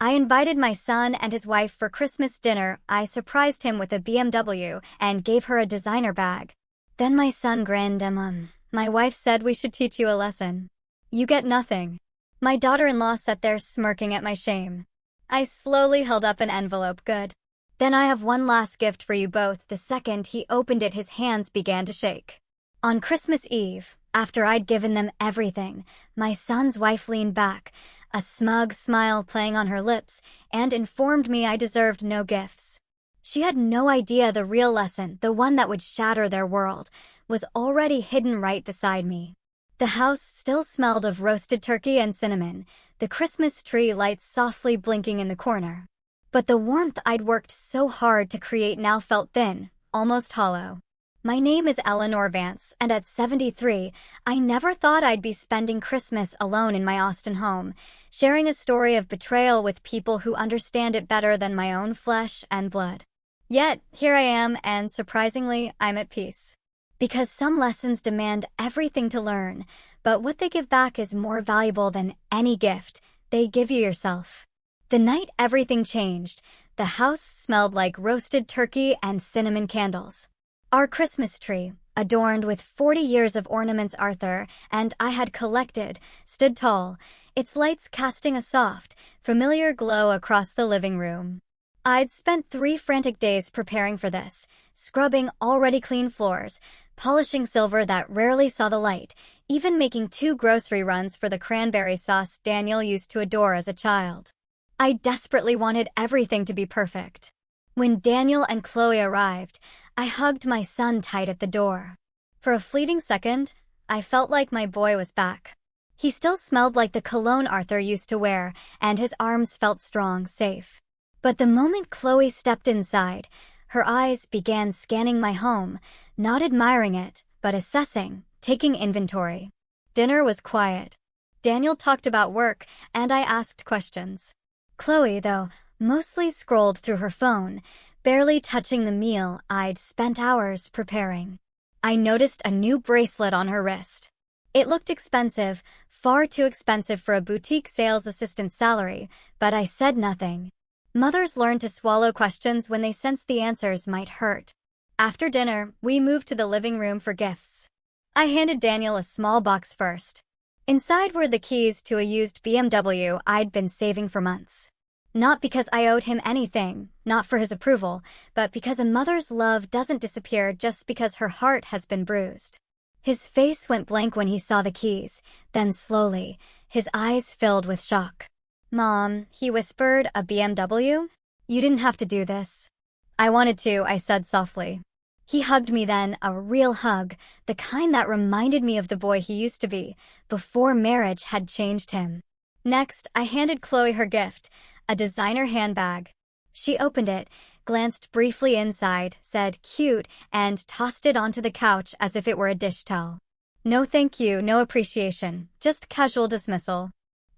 I invited my son and his wife for Christmas dinner. I surprised him with a BMW and gave her a designer bag. Then my son grinned and my wife said we should teach you a lesson. You get nothing. My daughter-in-law sat there smirking at my shame. I slowly held up an envelope. Good. Then I have one last gift for you both. The second he opened it, his hands began to shake. On Christmas Eve, after I'd given them everything, my son's wife leaned back, a smug smile playing on her lips, and informed me I deserved no gifts. She had no idea the real lesson, the one that would shatter their world, was already hidden right beside me. The house still smelled of roasted turkey and cinnamon, the Christmas tree lights softly blinking in the corner. But the warmth I'd worked so hard to create now felt thin, almost hollow. My name is Eleanor Vance, and at 73, I never thought I'd be spending Christmas alone in my Austin home, sharing a story of betrayal with people who understand it better than my own flesh and blood. Yet, here I am, and surprisingly, I'm at peace. Because some lessons demand everything to learn, but what they give back is more valuable than any gift. They give you yourself. The night everything changed, the house smelled like roasted turkey and cinnamon candles. Our Christmas tree, adorned with 40 years of ornaments Arthur and I had collected, stood tall, its lights casting a soft, familiar glow across the living room. I'd spent 3 frantic days preparing for this, scrubbing already clean floors, polishing silver that rarely saw the light, even making 2 grocery runs for the cranberry sauce Daniel used to adore as a child. I desperately wanted everything to be perfect. When Daniel and Chloe arrived, I hugged my son tight at the door. For a fleeting second, I felt like my boy was back. He still smelled like the cologne Arthur used to wear, and his arms felt strong, safe. But the moment Chloe stepped inside, her eyes began scanning my home, not admiring it, but assessing, taking inventory. Dinner was quiet. Daniel talked about work, and I asked questions. Chloe, though, mostly scrolled through her phone, barely touching the meal I'd spent hours preparing. I noticed a new bracelet on her wrist. It looked expensive, far too expensive for a boutique sales assistant's salary, but I said nothing. Mothers learn to swallow questions when they sense the answers might hurt. After dinner, we moved to the living room for gifts. I handed Daniel a small box first. Inside were the keys to a used BMW I'd been saving for months. Not because I owed him anything, not for his approval, but because a mother's love doesn't disappear just because her heart has been bruised. His face went blank when he saw the keys, then slowly, his eyes filled with shock. "Mom," he whispered, "a BMW? You didn't have to do this." "I wanted to," I said softly. He hugged me then, a real hug, the kind that reminded me of the boy he used to be, before marriage had changed him. Next, I handed Chloe her gift, a designer handbag. She opened it, glanced briefly inside, said "cute," and tossed it onto the couch as if it were a dish towel. No thank you, no appreciation, just casual dismissal.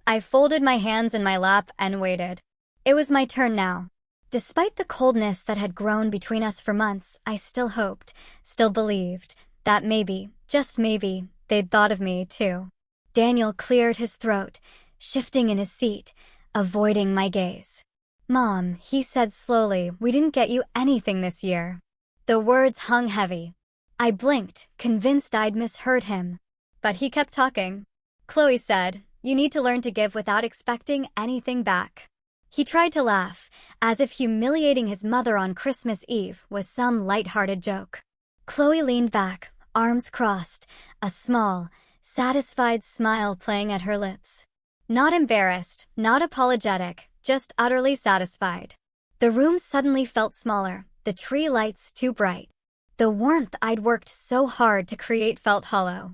I folded my hands in my lap and waited. It was my turn now. Despite the coldness that had grown between us for months, I still hoped, still believed, that maybe, just maybe, they'd thought of me too. Daniel cleared his throat, shifting in his seat, avoiding my gaze. "Mom," he said slowly, "we didn't get you anything this year." The words hung heavy. I blinked, convinced I'd misheard him. But he kept talking. Chloe said, "You need to learn to give without expecting anything back." He tried to laugh, as if humiliating his mother on Christmas Eve was some light-hearted joke. Chloe leaned back, arms crossed, a small, satisfied smile playing at her lips. Not embarrassed, not apologetic, just utterly satisfied. The room suddenly felt smaller, the tree lights too bright. The warmth I'd worked so hard to create felt hollow.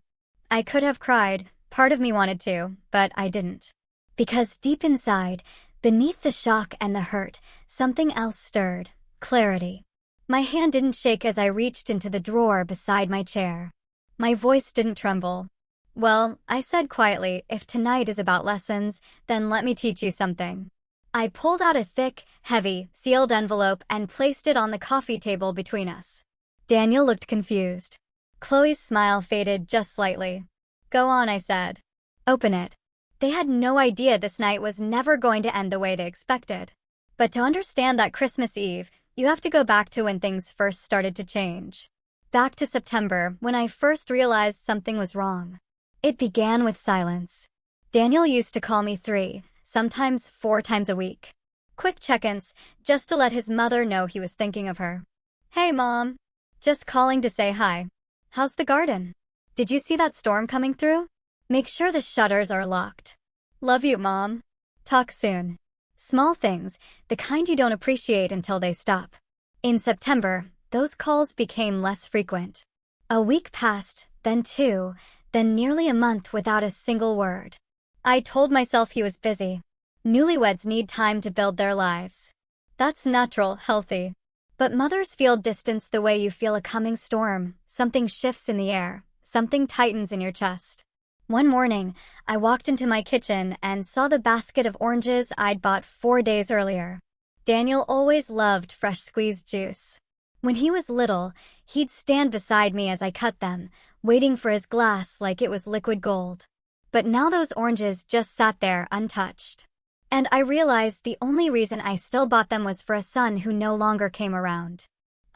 I could have cried, part of me wanted to, but I didn't. Because deep inside, beneath the shock and the hurt, something else stirred, clarity. My hand didn't shake as I reached into the drawer beside my chair. My voice didn't tremble. "Well," I said quietly, "if tonight is about lessons, then let me teach you something." I pulled out a thick, heavy, sealed envelope and placed it on the coffee table between us. Daniel looked confused. Chloe's smile faded just slightly. "Go on," I said. "Open it." They had no idea this night was never going to end the way they expected. But to understand that Christmas Eve, you have to go back to when things first started to change. Back to September, when I first realized something was wrong. It began with silence. Daniel used to call me 3, sometimes 4 times a week. Quick check-ins, just to let his mother know he was thinking of her. Hey, Mom. Just calling to say hi. How's the garden? Did you see that storm coming through? Make sure the shutters are locked. Love you, Mom. Talk soon. Small things, the kind you don't appreciate until they stop. In September, those calls became less frequent. A week passed, then 2, then nearly a month without a single word. I told myself he was busy. Newlyweds need time to build their lives. That's natural, healthy. But mothers feel distance the way you feel a coming storm. Something shifts in the air. Something tightens in your chest. One morning, I walked into my kitchen and saw the basket of oranges I'd bought 4 days earlier. Daniel always loved fresh squeezed juice. When he was little, he'd stand beside me as I cut them, waiting for his glass like it was liquid gold. But now those oranges just sat there untouched. And I realized the only reason I still bought them was for a son who no longer came around.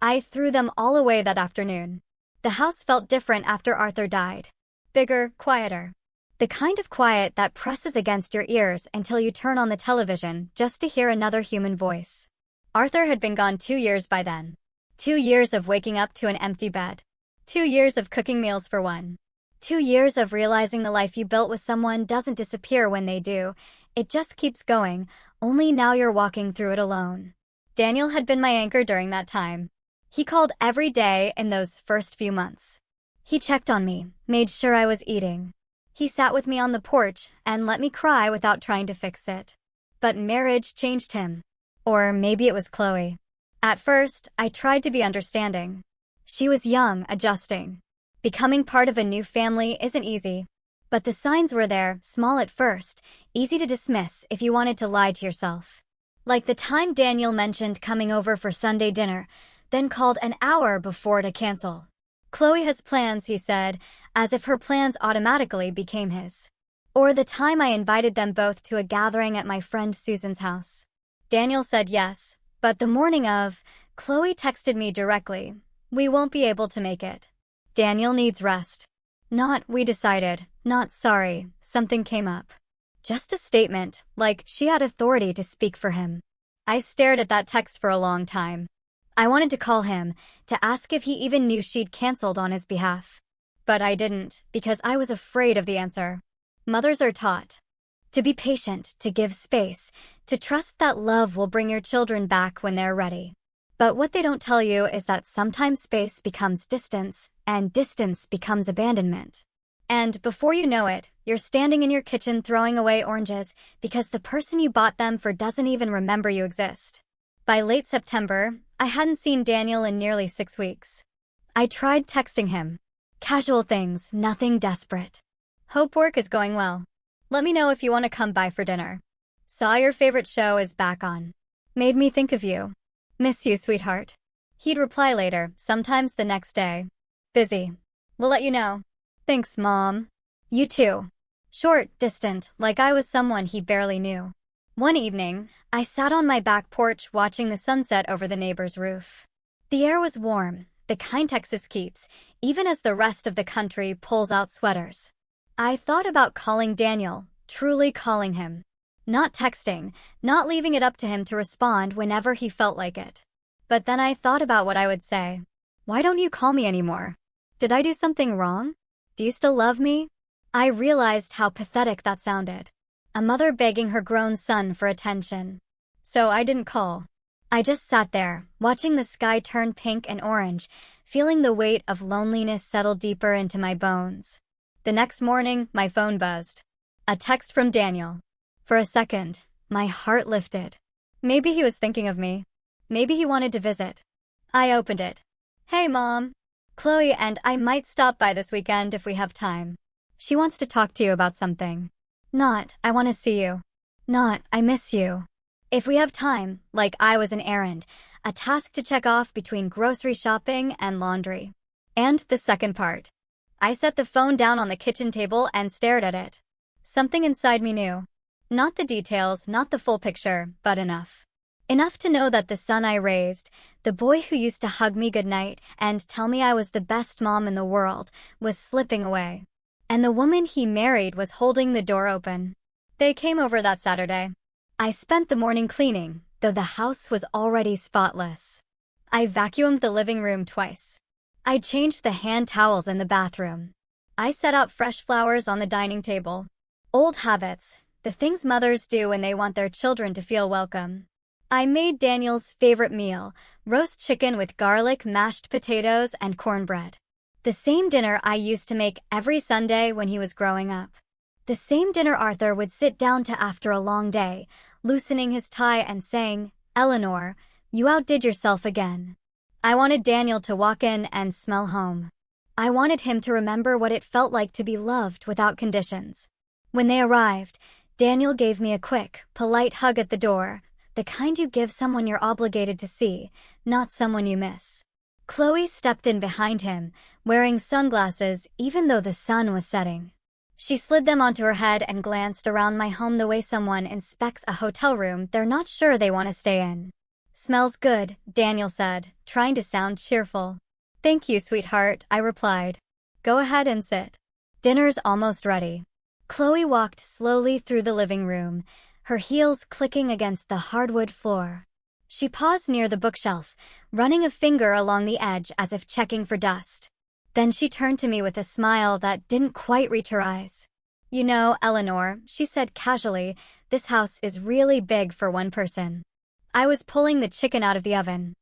I threw them all away that afternoon. The house felt different after Arthur died. Bigger, quieter. The kind of quiet that presses against your ears until you turn on the television just to hear another human voice. Arthur had been gone 2 years by then. 2 years of waking up to an empty bed. 2 years of cooking meals for one. 2 years of realizing the life you built with someone doesn't disappear when they do. It just keeps going, only now you're walking through it alone. Daniel had been my anchor during that time. He called every day in those first few months. He checked on me, made sure I was eating. He sat with me on the porch and let me cry without trying to fix it. But marriage changed him. Or maybe it was Chloe. At first, I tried to be understanding. She was young, adjusting. Becoming part of a new family isn't easy. But the signs were there, small at first, easy to dismiss if you wanted to lie to yourself. Like the time Daniel mentioned coming over for Sunday dinner, then called an hour before to cancel. Chloe has plans, he said, as if her plans automatically became his. Or the time I invited them both to a gathering at my friend Susan's house. Daniel said yes, but the morning of, Chloe texted me directly, "We won't be able to make it. Daniel needs rest." Not, "we decided," not, "sorry, something came up." Just a statement, like she had authority to speak for him. I stared at that text for a long time. I wanted to call him, to ask if he even knew she'd canceled on his behalf. But I didn't, because I was afraid of the answer. Mothers are taught to be patient, to give space, to trust that love will bring your children back when they're ready. But what they don't tell you is that sometimes space becomes distance, and distance becomes abandonment. And before you know it, you're standing in your kitchen throwing away oranges because the person you bought them for doesn't even remember you exist. By late September, I hadn't seen Daniel in nearly 6 weeks. I tried texting him. Casual things, nothing desperate. "Hope work is going well. Let me know if you want to come by for dinner. Saw your favorite show is back on. Made me think of you. Miss you, sweetheart." He'd reply later, sometimes the next day. "Busy. We'll let you know. Thanks, Mom." "You too." Short, distant, like I was someone he barely knew. One evening, I sat on my back porch watching the sunset over the neighbor's roof. The air was warm, the kind Texas keeps, even as the rest of the country pulls out sweaters. I thought about calling Daniel, truly calling him. Not texting, not leaving it up to him to respond whenever he felt like it. But then I thought about what I would say. "Why don't you call me anymore? Did I do something wrong? Do you still love me?" I realized how pathetic that sounded. A mother begging her grown son for attention. So I didn't call. I just sat there, watching the sky turn pink and orange, feeling the weight of loneliness settle deeper into my bones. The next morning, my phone buzzed. A text from Daniel. For a second, my heart lifted. Maybe he was thinking of me. Maybe he wanted to visit. I opened it. "Hey, Mom. Chloe and I might stop by this weekend if we have time. She wants to talk to you about something. Not, I want to see you. Not, I miss you. If we have time, like I was an errand, a task to check off between grocery shopping and laundry." And the second part. I set the phone down on the kitchen table and stared at it. Something inside me knew. Not the details, not the full picture, but enough. Enough to know that the son I raised, the boy who used to hug me goodnight and tell me I was the best mom in the world, was slipping away. And the woman he married was holding the door open. They came over that Saturday. I spent the morning cleaning, though the house was already spotless. I vacuumed the living room twice. I changed the hand towels in the bathroom. I set out fresh flowers on the dining table. Old habits, the things mothers do when they want their children to feel welcome. I made Daniel's favorite meal, roast chicken with garlic, mashed potatoes, and cornbread. The same dinner I used to make every Sunday when he was growing up. The same dinner Arthur would sit down to after a long day, loosening his tie and saying, "Eleanor, you outdid yourself again." I wanted Daniel to walk in and smell home. I wanted him to remember what it felt like to be loved without conditions. When they arrived, Daniel gave me a quick, polite hug at the door, the kind you give someone you're obligated to see, not someone you miss. Chloe stepped in behind him, wearing sunglasses even though the sun was setting. She slid them onto her head and glanced around my home the way someone inspects a hotel room they're not sure they want to stay in. "Smells good," Daniel said, trying to sound cheerful. "Thank you, sweetheart," I replied. "Go ahead and sit. Dinner's almost ready." Chloe walked slowly through the living room, her heels clicking against the hardwood floor. She paused near the bookshelf, running a finger along the edge as if checking for dust. Then she turned to me with a smile that didn't quite reach her eyes. "You know, Eleanor," she said casually, "this house is really big for one person." I was pulling the chicken out of the oven.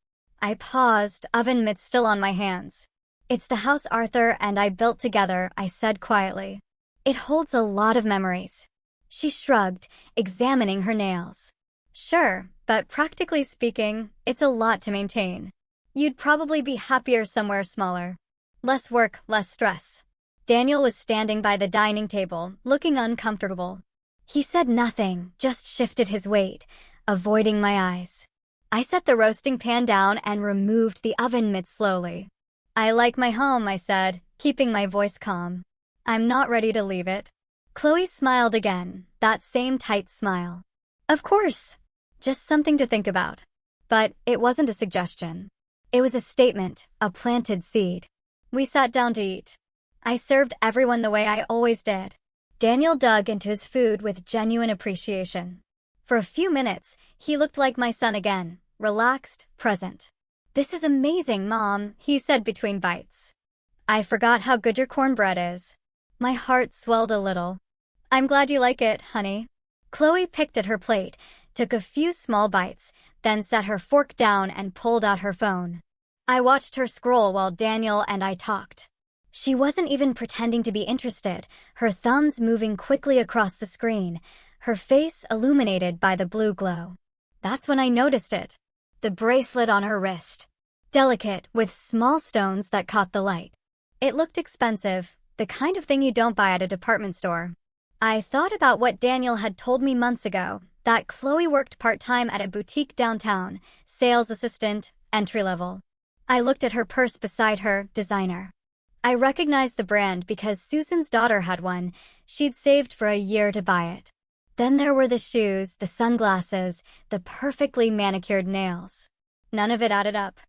I paused, oven mitt still on my hands. "It's the house Arthur and I built together," I said quietly. "It holds a lot of memories." She shrugged, examining her nails. "Sure, but practically speaking, it's a lot to maintain. You'd probably be happier somewhere smaller. Less work, less stress." Daniel was standing by the dining table, looking uncomfortable. He said nothing, just shifted his weight, avoiding my eyes. I set the roasting pan down and removed the oven mitt slowly. "I like my home," I said, keeping my voice calm. "I'm not ready to leave it." Chloe smiled again, that same tight smile. "Of course. Just something to think about." But it wasn't a suggestion. It was a statement, a planted seed. We sat down to eat. I served everyone the way I always did. Daniel dug into his food with genuine appreciation. For a few minutes, he looked like my son again, relaxed, present. "This is amazing, Mom," he said between bites. "I forgot how good your cornbread is." My heart swelled a little. "I'm glad you like it, honey." Chloe picked at her plate, took a few small bites, then set her fork down and pulled out her phone. I watched her scroll while Daniel and I talked. She wasn't even pretending to be interested, her thumbs moving quickly across the screen, her face illuminated by the blue glow. That's when I noticed it. The bracelet on her wrist. Delicate, with small stones that caught the light. It looked expensive, the kind of thing you don't buy at a department store. I thought about what Daniel had told me months ago, that Chloe worked part-time at a boutique downtown, sales assistant, entry-level. I looked at her purse beside her, designer. I recognized the brand because Susan's daughter had one. She'd saved for a year to buy it. Then there were the shoes, the sunglasses, the perfectly manicured nails. None of it added up.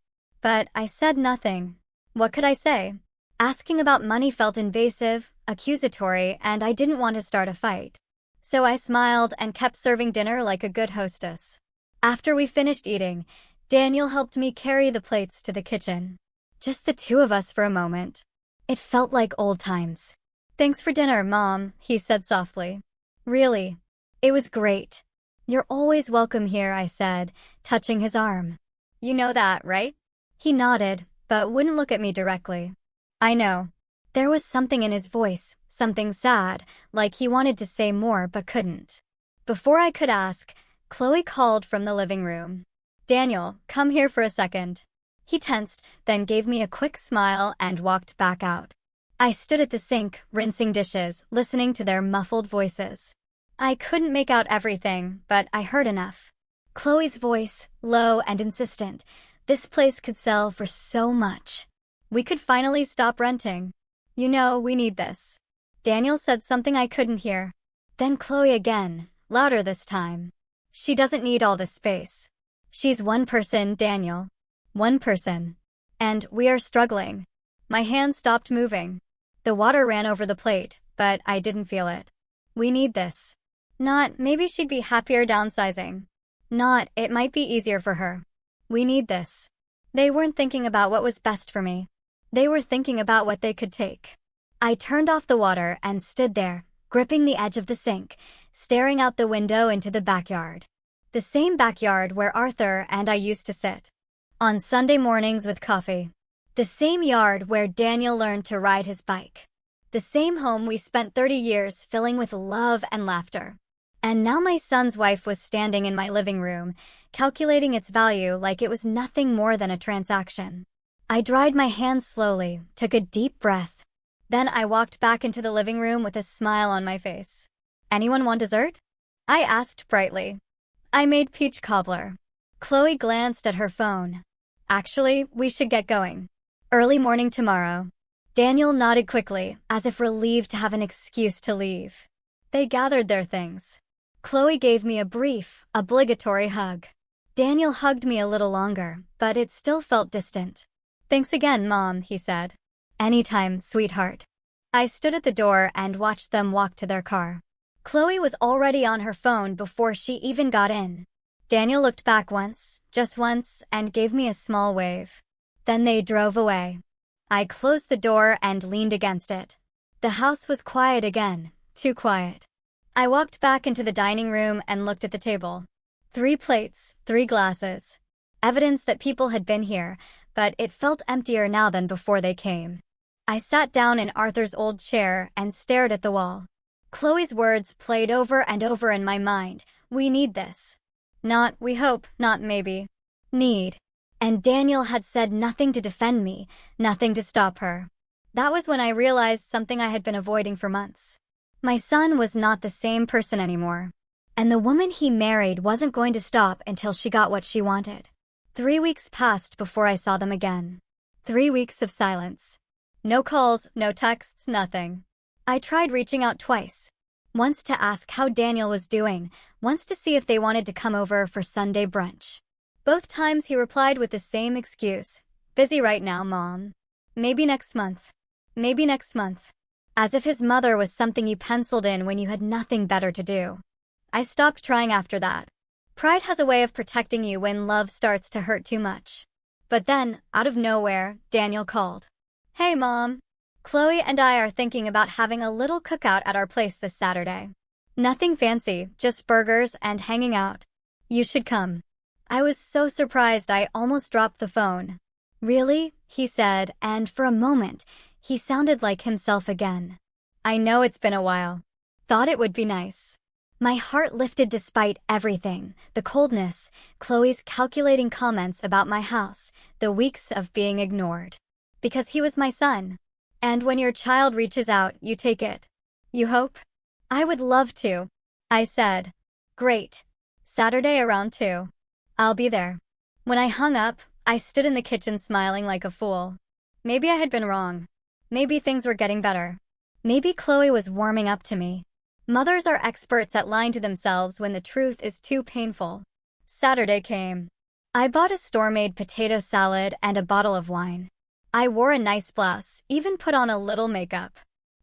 But I said nothing. What could I say? Asking about money felt invasive, accusatory, and I didn't want to start a fight. So I smiled and kept serving dinner like a good hostess. After we finished eating, Daniel helped me carry the plates to the kitchen. Just the two of us for a moment. It felt like old times. "Thanks for dinner, Mom," he said softly. "Really, it was great." "You're always welcome here," I said, touching his arm. "You know that, right?" He nodded, but wouldn't look at me directly. "I know." There was something in his voice, something sad, like he wanted to say more but couldn't. Before I could ask, Chloe called from the living room. "Daniel, come here for a second." He tensed, then gave me a quick smile and walked back out. I stood at the sink, rinsing dishes, listening to their muffled voices. I couldn't make out everything, but I heard enough. Chloe's voice, low and insistent. This place could sell for so much. We could finally stop renting. "You know, we need this." Daniel said something I couldn't hear. Then Chloe again, louder this time. She doesn't need all this space. She's one person, Daniel. One person. And we are struggling. My hands stopped moving. The water ran over the plate, but I didn't feel it. We need this. Not, maybe she'd be happier downsizing. Not, it might be easier for her. We need this. They weren't thinking about what was best for me. They were thinking about what they could take. I turned off the water and stood there, gripping the edge of the sink, staring out the window into the backyard. The same backyard where Arthur and I used to sit. On Sunday mornings with coffee. The same yard where Daniel learned to ride his bike. The same home we spent 30 years filling with love and laughter. And now my son's wife was standing in my living room, calculating its value like it was nothing more than a transaction. I dried my hands slowly, took a deep breath. Then I walked back into the living room with a smile on my face. Anyone want dessert? I asked brightly. I made peach cobbler. Chloe glanced at her phone. Actually, we should get going. Early morning tomorrow. Daniel nodded quickly, as if relieved to have an excuse to leave. They gathered their things. Chloe gave me a brief, obligatory hug. Daniel hugged me a little longer, but it still felt distant. Thanks again, Mom, he said. Anytime, sweetheart. I stood at the door and watched them walk to their car. Chloe was already on her phone before she even got in. Daniel looked back once, just once, and gave me a small wave. Then they drove away. I closed the door and leaned against it. The house was quiet again, too quiet. I walked back into the dining room and looked at the table. 3 plates, 3 glasses. Evidence that people had been here, but it felt emptier now than before they came. I sat down in Arthur's old chair and stared at the wall. Chloe's words played over and over in my mind. We need this. Not we hope, not maybe. Need. And Daniel had said nothing to defend me, nothing to stop her. That was when I realized something I had been avoiding for months. My son was not the same person anymore. And the woman he married wasn't going to stop until she got what she wanted. 3 weeks passed before I saw them again. 3 weeks of silence. No calls, no texts, nothing. I tried reaching out twice. Once to ask how Daniel was doing, once to see if they wanted to come over for Sunday brunch. Both times he replied with the same excuse. Busy right now, Mom. Maybe next month. Maybe next month. As if his mother was something you penciled in when you had nothing better to do. I stopped trying after that. Pride has a way of protecting you when love starts to hurt too much. But then, out of nowhere, Daniel called. Hey, Mom. Chloe and I are thinking about having a little cookout at our place this Saturday. Nothing fancy, just burgers and hanging out. You should come. I was so surprised I almost dropped the phone. Really? He said, and for a moment, he sounded like himself again. I know it's been a while. Thought it would be nice. My heart lifted despite everything, the coldness, Chloe's calculating comments about my house, the weeks of being ignored. Because he was my son. And when your child reaches out, you take it. You hope? I would love to. I said. Great. Saturday around 2. I'll be there. When I hung up, I stood in the kitchen smiling like a fool. Maybe I had been wrong. Maybe things were getting better. Maybe Chloe was warming up to me. Mothers are experts at lying to themselves when the truth is too painful. Saturday came. I bought a store-made potato salad and a bottle of wine. I wore a nice blouse, even put on a little makeup.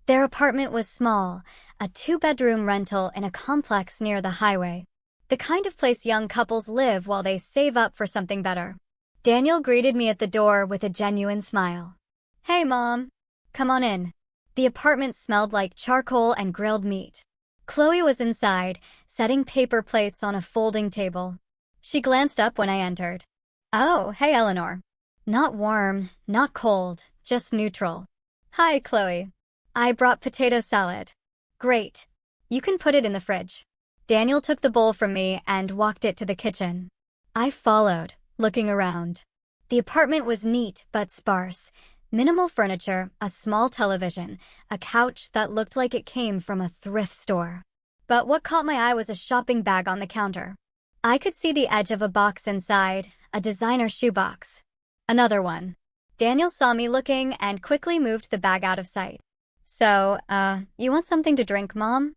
Their apartment was small, a 2-bedroom rental in a complex near the highway. The kind of place young couples live while they save up for something better. Daniel greeted me at the door with a genuine smile. Hey, Mom. Come on in. The apartment smelled like charcoal and grilled meat. Chloe was inside, setting paper plates on a folding table. She glanced up when I entered. Oh, hey, Eleanor. Not warm, not cold, just neutral. Hi, Chloe. I brought potato salad. Great. You can put it in the fridge. Daniel took the bowl from me and walked it to the kitchen. I followed, looking around. The apartment was neat but sparse. Minimal furniture, a small television, a couch that looked like it came from a thrift store. But what caught my eye was a shopping bag on the counter. I could see the edge of a box inside, a designer shoebox. Another one. Daniel saw me looking and quickly moved the bag out of sight. So, you want something to drink, Mom?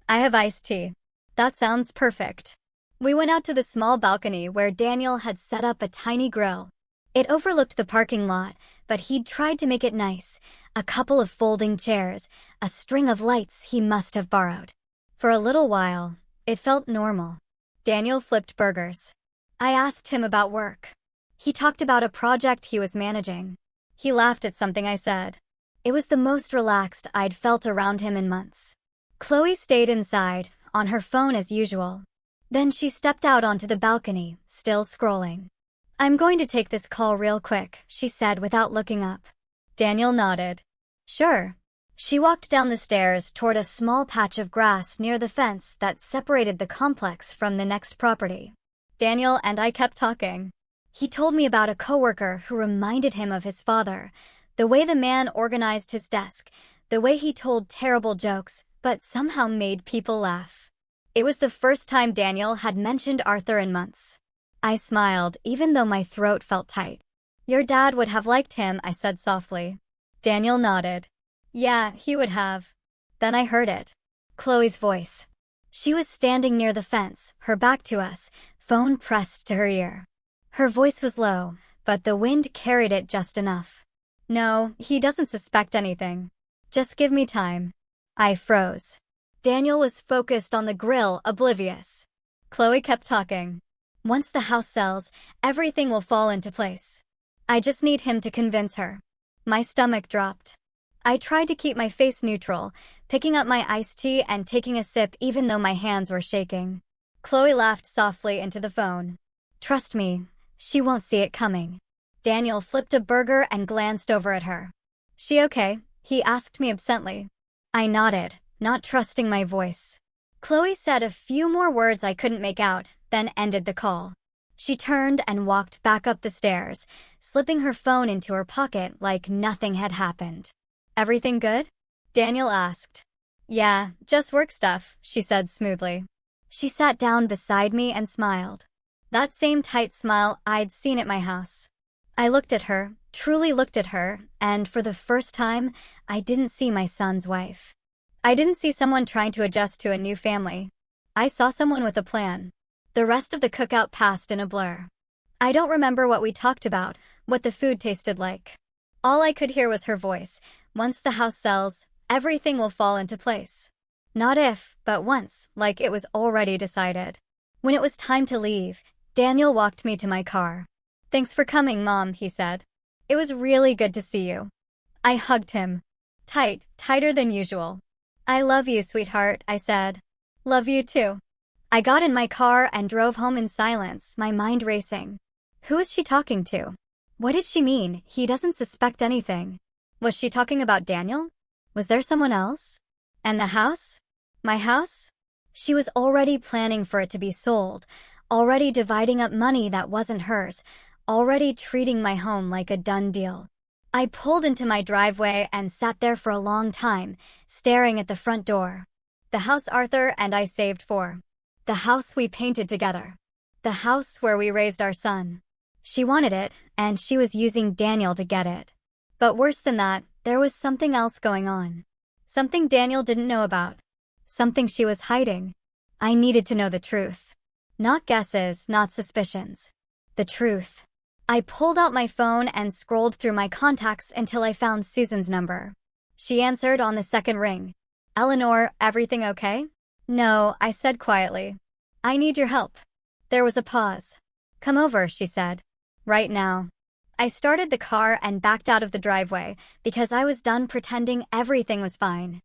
I have iced tea. That sounds perfect. We went out to the small balcony where Daniel had set up a tiny grill. It overlooked the parking lot, but he'd tried to make it nice. A couple of folding chairs, a string of lights he must have borrowed. For a little while, it felt normal. Daniel flipped burgers. I asked him about work. He talked about a project he was managing. He laughed at something I said. It was the most relaxed I'd felt around him in months. Chloe stayed inside, on her phone as usual. Then she stepped out onto the balcony, still scrolling. I'm going to take this call real quick, she said without looking up. Daniel nodded. Sure. She walked down the stairs toward a small patch of grass near the fence that separated the complex from the next property. Daniel and I kept talking. He told me about a coworker who reminded him of his father, the way the man organized his desk, the way he told terrible jokes, but somehow made people laugh. It was the first time Daniel had mentioned Arthur in months. I smiled, even though my throat felt tight. Your dad would have liked him, I said softly. Daniel nodded. Yeah, he would have. Then I heard it. Chloe's voice. She was standing near the fence, her back to us, phone pressed to her ear. Her voice was low, but the wind carried it just enough. No, he doesn't suspect anything. Just give me time. I froze. Daniel was focused on the grill, oblivious. Chloe kept talking. Once the house sells, everything will fall into place. I just need him to convince her. My stomach dropped. I tried to keep my face neutral, picking up my iced tea and taking a sip even though my hands were shaking. Chloe laughed softly into the phone. Trust me, she won't see it coming. Daniel flipped a burger and glanced over at her. She okay? He asked me absently. I nodded, not trusting my voice. Chloe said a few more words I couldn't make out, then ended the call. She turned and walked back up the stairs, slipping her phone into her pocket like nothing had happened. Everything good? Daniel asked. Yeah, just work stuff, she said smoothly. She sat down beside me and smiled. That same tight smile I'd seen at my house. I looked at her, truly looked at her, and for the first time, I didn't see my son's wife. I didn't see someone trying to adjust to a new family. I saw someone with a plan. The rest of the cookout passed in a blur. I don't remember what we talked about, what the food tasted like. All I could hear was her voice. Once the house sells, everything will fall into place. Not if, but once, like it was already decided. When it was time to leave, Daniel walked me to my car. Thanks for coming, Mom, he said. It was really good to see you. I hugged him. Tighter than usual. I love you, sweetheart, I said. Love you too. I got in my car and drove home in silence, my mind racing. Who is she talking to? What did she mean? He doesn't suspect anything. Was she talking about Daniel? Was there someone else? And the house? My house? She was already planning for it to be sold, already dividing up money that wasn't hers, already treating my home like a done deal. I pulled into my driveway and sat there for a long time, staring at the front door. The house Arthur and I saved for. The house we painted together. The house where we raised our son. She wanted it, and she was using Daniel to get it. But worse than that, there was something else going on. Something Daniel didn't know about. Something she was hiding. I needed to know the truth. Not guesses, not suspicions. The truth. I pulled out my phone and scrolled through my contacts until I found Susan's number. She answered on the second ring. Eleanor, everything okay? No, I said quietly. I need your help. There was a pause. Come over, she said. Right now. I started the car and backed out of the driveway because I was done pretending everything was fine.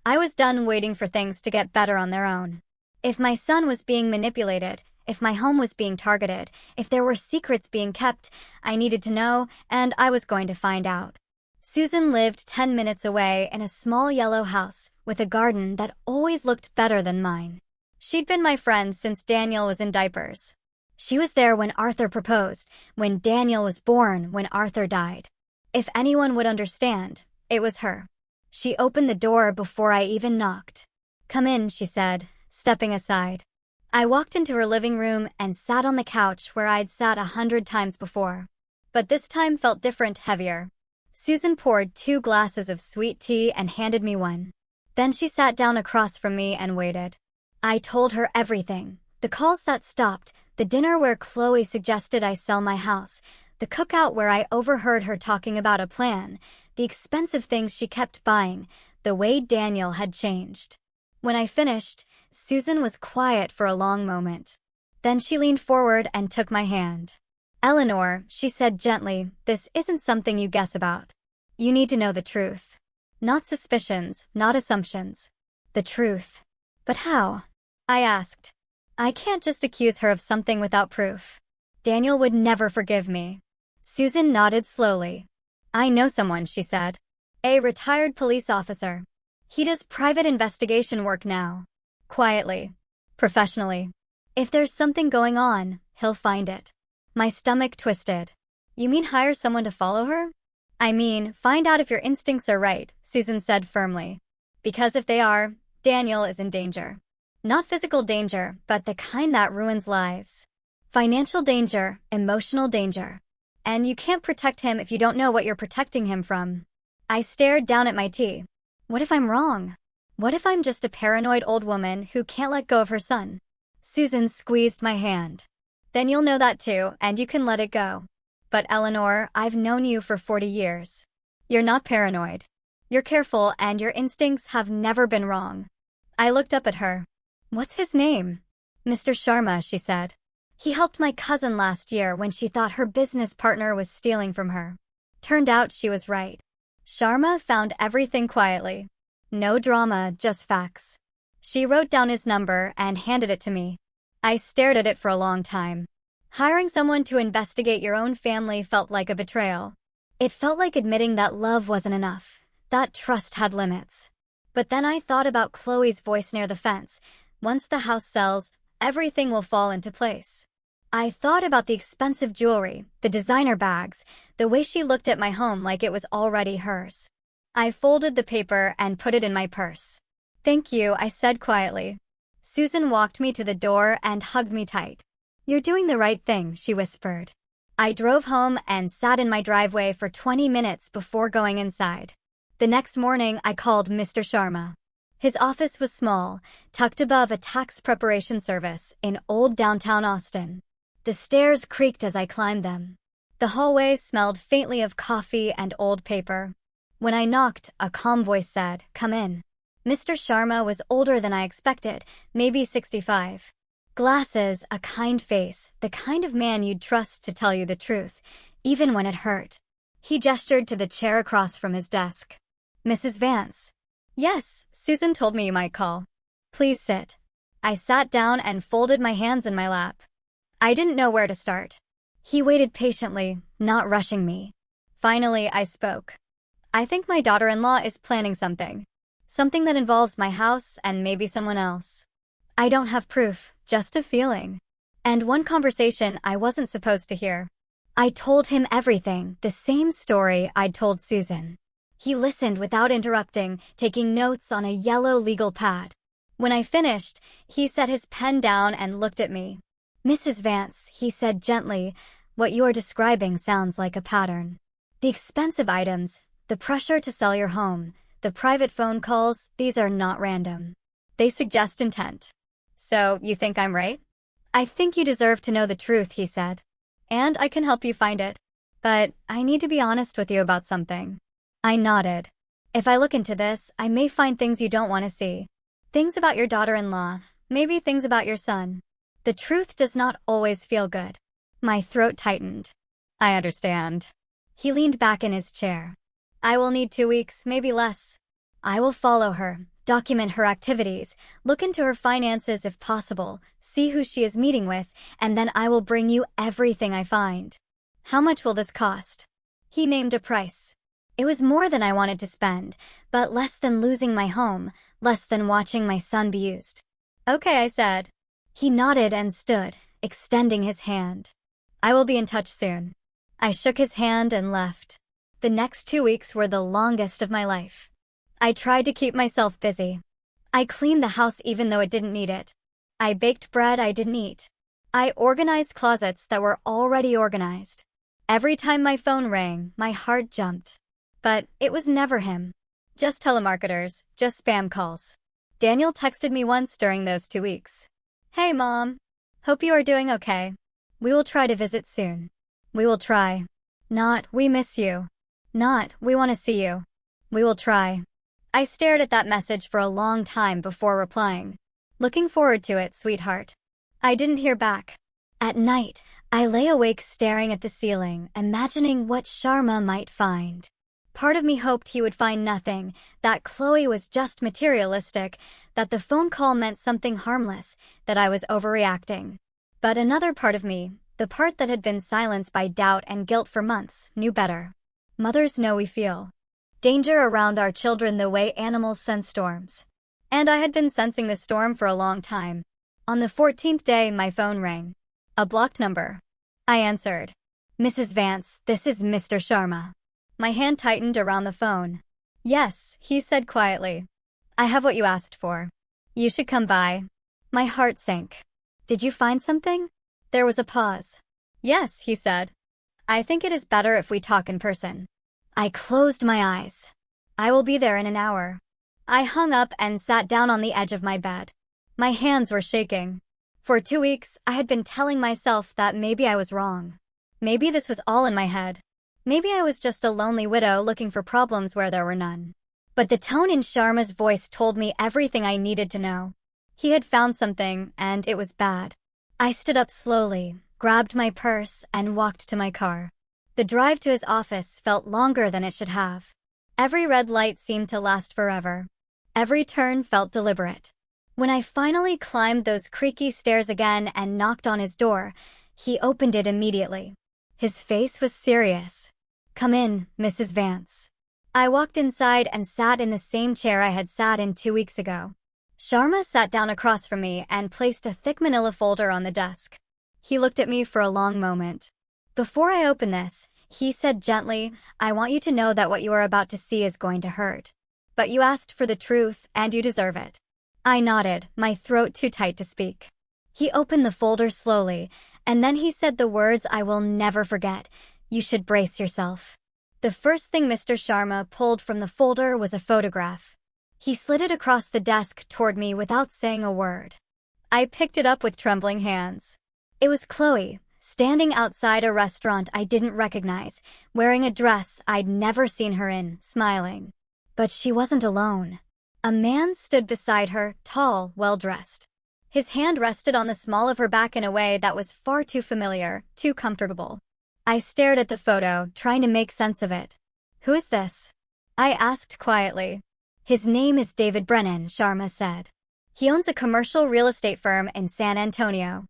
I was done waiting for things to get better on their own. If my son was being manipulated, if my home was being targeted, if there were secrets being kept, I needed to know, and I was going to find out. Susan lived 10 minutes away in a small yellow house with a garden that always looked better than mine. She'd been my friend since Daniel was in diapers. She was there when Arthur proposed, when Daniel was born, when Arthur died. If anyone would understand, it was her. She opened the door before I even knocked. Come in, she said, stepping aside. I walked into her living room and sat on the couch where I'd sat 100 times before. But this time felt different, heavier. Susan poured 2 glasses of sweet tea and handed me one. Then she sat down across from me and waited. I told her everything. The calls that stopped, the dinner where Chloe suggested I sell my house, the cookout where I overheard her talking about a plan, the expensive things she kept buying, the way Daniel had changed. When I finished, Susan was quiet for a long moment. Then she leaned forward and took my hand. "Eleanor," she said gently, "this isn't something you guess about. You need to know the truth. Not suspicions, not assumptions. The truth." "But how?" I asked. "I can't just accuse her of something without proof. Daniel would never forgive me." Susan nodded slowly. "I know someone," she said. "A retired police officer. He does private investigation work now. Quietly. Professionally. If there's something going on, he'll find it." My stomach twisted. "You mean hire someone to follow her?" "I mean, find out if your instincts are right," Susan said firmly. "Because if they are, Daniel is in danger. Not physical danger, but the kind that ruins lives. Financial danger, emotional danger. And you can't protect him if you don't know what you're protecting him from." I stared down at my tea. What if I'm wrong? What if I'm just a paranoid old woman who can't let go of her son? Susan squeezed my hand. "Then you'll know that too, and you can let it go. But Eleanor, I've known you for 40 years. You're not paranoid. You're careful, and your instincts have never been wrong." I looked up at her. "What's his name?" "Mr. Sharma," she said. "He helped my cousin last year when she thought her business partner was stealing from her. Turned out she was right. Sharma found everything quietly. No drama, just facts." She wrote down his number and handed it to me. I stared at it for a long time. Hiring someone to investigate your own family felt like a betrayal. It felt like admitting that love wasn't enough, that trust had limits. But then I thought about Chloe's voice near the fence. Once the house sells, everything will fall into place. I thought about the expensive jewelry, the designer bags, the way she looked at my home like it was already hers. I folded the paper and put it in my purse. "Thank you," I said quietly. Susan walked me to the door and hugged me tight. "You're doing the right thing," she whispered. I drove home and sat in my driveway for 20 minutes before going inside. The next morning, I called Mr. Sharma. His office was small, tucked above a tax preparation service in old downtown Austin. The stairs creaked as I climbed them. The hallway smelled faintly of coffee and old paper. When I knocked, a calm voice said, "Come in." Mr. Sharma was older than I expected, maybe 65. Glasses, a kind face, the kind of man you'd trust to tell you the truth, even when it hurt. He gestured to the chair across from his desk. "Mrs. Vance." "Yes, Susan told me you might call." "Please sit." I sat down and folded my hands in my lap. I didn't know where to start. He waited patiently, not rushing me. Finally, I spoke. "I think my daughter-in-law is planning something. Something that involves my house and maybe someone else. I don't have proof, just a feeling. And one conversation I wasn't supposed to hear." I told him everything, the same story I'd told Susan. He listened without interrupting, taking notes on a yellow legal pad. When I finished, he set his pen down and looked at me. "Mrs. Vance," he said gently, "what you're describing sounds like a pattern. The expensive items, the pressure to sell your home, the private phone calls, these are not random. They suggest intent. So, you think I'm right?" "I think you deserve to know the truth," he said. "And I can help you find it. But I need to be honest with you about something." I nodded. "If I look into this, I may find things you don't want to see. Things about your daughter-in-law, maybe things about your son. The truth does not always feel good." My throat tightened. "I understand." He leaned back in his chair. "I will need 2 weeks, maybe less. I will follow her, document her activities, look into her finances if possible, see who she is meeting with, and then I will bring you everything I find." "How much will this cost?" He named a price. It was more than I wanted to spend, but less than losing my home, less than watching my son be used. "Okay," I said. He nodded and stood, extending his hand. "I will be in touch soon." I shook his hand and left. The next 2 weeks were the longest of my life. I tried to keep myself busy. I cleaned the house even though it didn't need it. I baked bread I didn't eat. I organized closets that were already organized. Every time my phone rang, my heart jumped. But it was never him. Just telemarketers, just spam calls. Daniel texted me once during those 2 weeks. Hey mom. Hope you are doing okay. We will try to visit soon. We will try. Not, we miss you. Not, we want to see you. We will try. I stared at that message for a long time before replying. Looking forward to it, sweetheart. I didn't hear back. At night, I lay awake staring at the ceiling, imagining what Sharma might find. Part of me hoped he would find nothing, that Chloe was just materialistic, that the phone call meant something harmless, that I was overreacting. But another part of me, the part that had been silenced by doubt and guilt for months, knew better. Mothers know we feel danger around our children the way animals sense storms. And I had been sensing the storm for a long time. On the 14th day, my phone rang. A blocked number. I answered. Mrs. Vance, this is Mr. Sharma. My hand tightened around the phone. Yes, he said quietly. I have what you asked for. You should come by. My heart sank. Did you find something? There was a pause. Yes, he said. I think it is better if we talk in person. I closed my eyes. I will be there in an hour. I hung up and sat down on the edge of my bed. My hands were shaking. For 2 weeks, I had been telling myself that maybe I was wrong. Maybe this was all in my head. Maybe I was just a lonely widow looking for problems where there were none. But the tone in Sharma's voice told me everything I needed to know. He had found something, and it was bad. I stood up slowly, grabbed my purse, and walked to my car. The drive to his office felt longer than it should have. Every red light seemed to last forever. Every turn felt deliberate. When I finally climbed those creaky stairs again and knocked on his door, he opened it immediately. His face was serious. Come in, Mrs. Vance. I walked inside and sat in the same chair I had sat in 2 weeks ago. Sharma sat down across from me and placed a thick manila folder on the desk. He looked at me for a long moment. Before I open this, he said gently, I want you to know that what you are about to see is going to hurt. But you asked for the truth, and you deserve it. I nodded, my throat too tight to speak. He opened the folder slowly, and then he said the words I will never forget. You should brace yourself. The first thing Mr. Sharma pulled from the folder was a photograph. He slid it across the desk toward me without saying a word. I picked it up with trembling hands. It was Chloe, standing outside a restaurant I didn't recognize, wearing a dress I'd never seen her in, smiling. But she wasn't alone. A man stood beside her, tall, well-dressed. His hand rested on the small of her back in a way that was far too familiar, too comfortable. I stared at the photo, trying to make sense of it. Who is this? I asked quietly. His name is David Brennan, Sharma said. He owns a commercial real estate firm in San Antonio.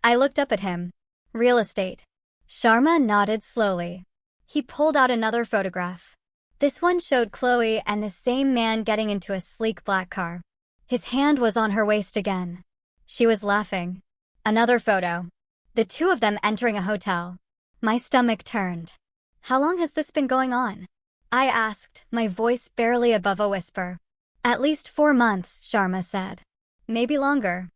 I looked up at him. Real estate. Sharma nodded slowly. He pulled out another photograph. This one showed Chloe and the same man getting into a sleek black car. His hand was on her waist again. She was laughing. Another photo. The two of them entering a hotel. My stomach turned. How long has this been going on? I asked, my voice barely above a whisper. At least 4 months, Sharma said. Maybe longer.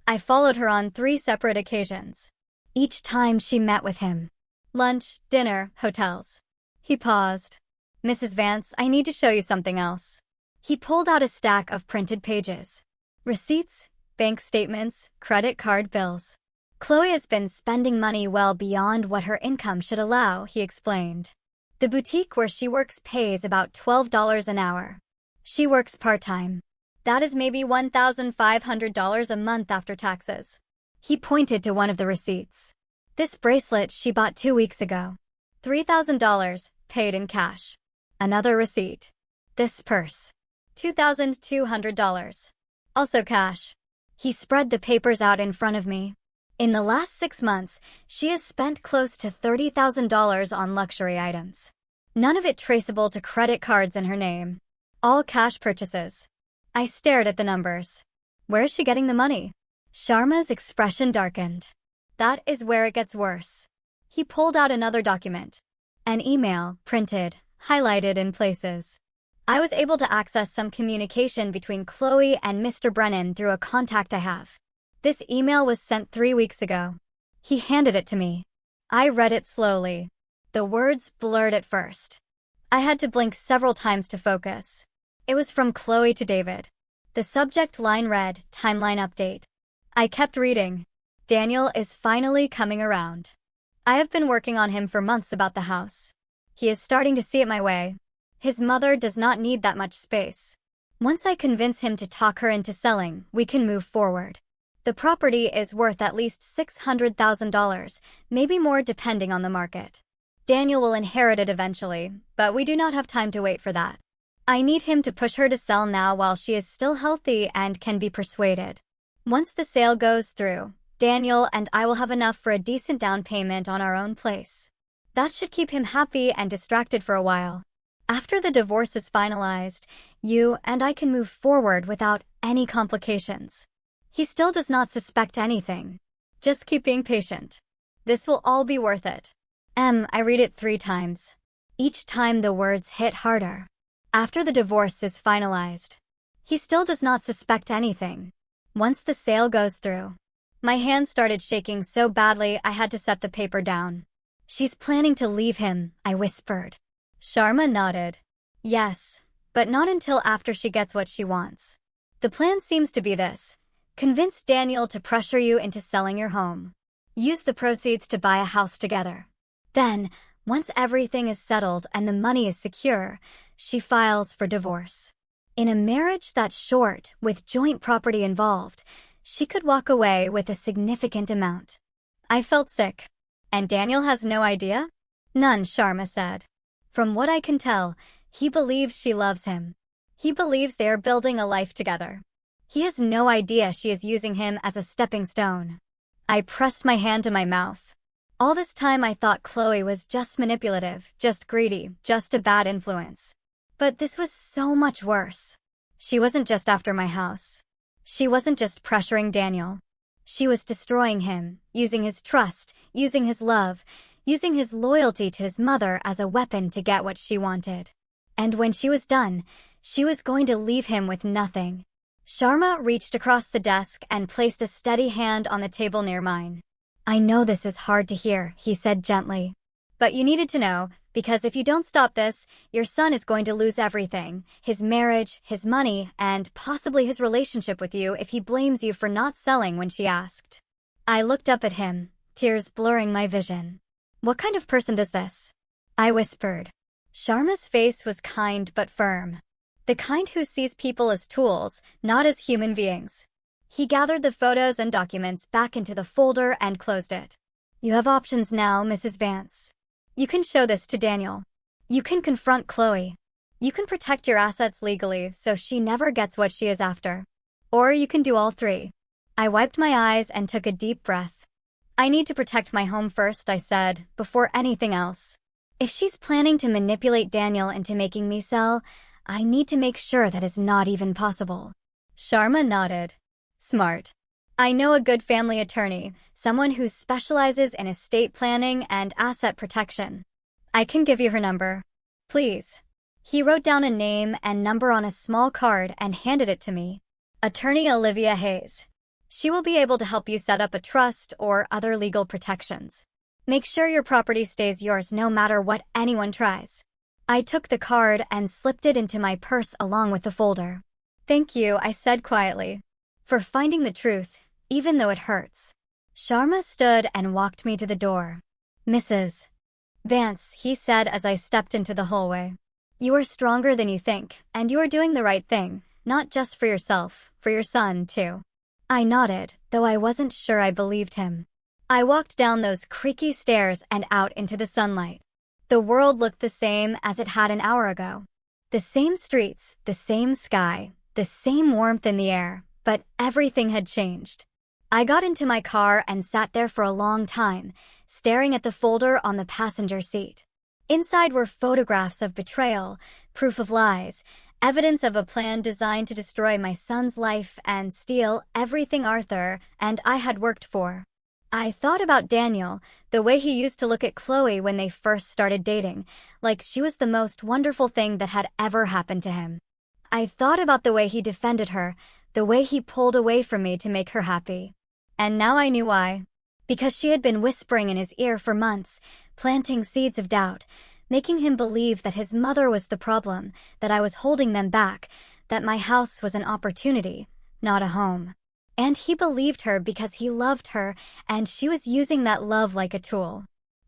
I followed her on 3 separate occasions. Each time she met with him. Lunch, dinner, hotels. He paused. Mrs. Vance, I need to show you something else. He pulled out a stack of printed pages. Receipts, bank statements, credit card bills. Chloe has been spending money well beyond what her income should allow, he explained. The boutique where she works pays about $12 an hour. She works part-time. That is maybe $1,500 a month after taxes. He pointed to one of the receipts. This bracelet she bought 2 weeks ago. $3,000, paid in cash. Another receipt. This purse. $2,200. Also cash. He spread the papers out in front of me. In the last 6 months, she has spent close to $30,000 on luxury items. None of it traceable to credit cards in her name. All cash purchases. I stared at the numbers. Where is she getting the money? Sharma's expression darkened. That is where it gets worse. He pulled out another document. An email, printed, highlighted in places. I was able to access some communication between Chloe and Mr. Brennan through a contact I have. This email was sent 3 weeks ago. He handed it to me. I read it slowly. The words blurred at first. I had to blink several times to focus. It was from Chloe to David. The subject line read, "Timeline update." I kept reading. Daniel is finally coming around. I have been working on him for months about the house. He is starting to see it my way. His mother does not need that much space. Once I convince him to talk her into selling, we can move forward. The property is worth at least $600,000, maybe more depending on the market. Daniel will inherit it eventually, but we do not have time to wait for that. I need him to push her to sell now while she is still healthy and can be persuaded. Once the sale goes through, Daniel and I will have enough for a decent down payment on our own place. That should keep him happy and distracted for a while. After the divorce is finalized, you and I can move forward without any complications. He still does not suspect anything. Just keep being patient. This will all be worth it. I read it 3 times. Each time the words hit harder. After the divorce is finalized, he still does not suspect anything. Once the sale goes through. My hand started shaking so badly I had to set the paper down. She's planning to leave him, I whispered. Sharma nodded. Yes, but not until after she gets what she wants. The plan seems to be this. Convince Daniel to pressure you into selling your home. Use the proceeds to buy a house together. Then, once everything is settled and the money is secure, she files for divorce. In a marriage that's short, with joint property involved, she could walk away with a significant amount. I felt sick. And Daniel has no idea? None, Sharma said. From what I can tell, he believes she loves him. He believes they are building a life together. He has no idea she is using him as a stepping stone. I pressed my hand to my mouth. All this time I thought Chloe was just manipulative, just greedy, just a bad influence. But this was so much worse. She wasn't just after my house. She wasn't just pressuring Daniel. She was destroying him, using his trust, using his love, using his loyalty to his mother as a weapon to get what she wanted. And when she was done, she was going to leave him with nothing. Sharma reached across the desk and placed a steady hand on the table near mine. I know this is hard to hear, he said gently. But you needed to know, because if you don't stop this, your son is going to lose everything. His marriage, his money, and possibly his relationship with you if he blames you for not selling when she asked. I looked up at him, tears blurring my vision. What kind of person does this? I whispered. Sharma's face was kind but firm. The kind who sees people as tools, not as human beings. He gathered the photos and documents back into the folder and closed it. You have options now, Mrs. Vance. You can show this to Daniel. You can confront Chloe. You can protect your assets legally so she never gets what she is after. Or you can do all 3. I wiped my eyes and took a deep breath. I need to protect my home first, I said, before anything else. If she's planning to manipulate Daniel into making me sell, I need to make sure that is not even possible. Sharma nodded. Smart. I know a good family attorney, someone who specializes in estate planning and asset protection. I can give you her number. Please. He wrote down a name and number on a small card and handed it to me. Attorney Olivia Hayes. She will be able to help you set up a trust or other legal protections. Make sure your property stays yours no matter what anyone tries. I took the card and slipped it into my purse along with the folder. Thank you, I said quietly, for finding the truth, even though it hurts. Sharma stood and walked me to the door. Mrs. Vance, he said as I stepped into the hallway. You are stronger than you think, and you are doing the right thing, not just for yourself, for your son, too. I nodded, though I wasn't sure I believed him. I walked down those creaky stairs and out into the sunlight. The world looked the same as it had an hour ago. The same streets, the same sky, the same warmth in the air, but everything had changed. I got into my car and sat there for a long time, staring at the folder on the passenger seat. Inside were photographs of betrayal, proof of lies, evidence of a plan designed to destroy my son's life and steal everything Arthur and I had worked for. I thought about Daniel, the way he used to look at Chloe when they first started dating, like she was the most wonderful thing that had ever happened to him. I thought about the way he defended her, the way he pulled away from me to make her happy. And now I knew why. Because she had been whispering in his ear for months, planting seeds of doubt, making him believe that his mother was the problem, that I was holding them back, that my house was an opportunity, not a home. And he believed her because he loved her, and she was using that love like a tool.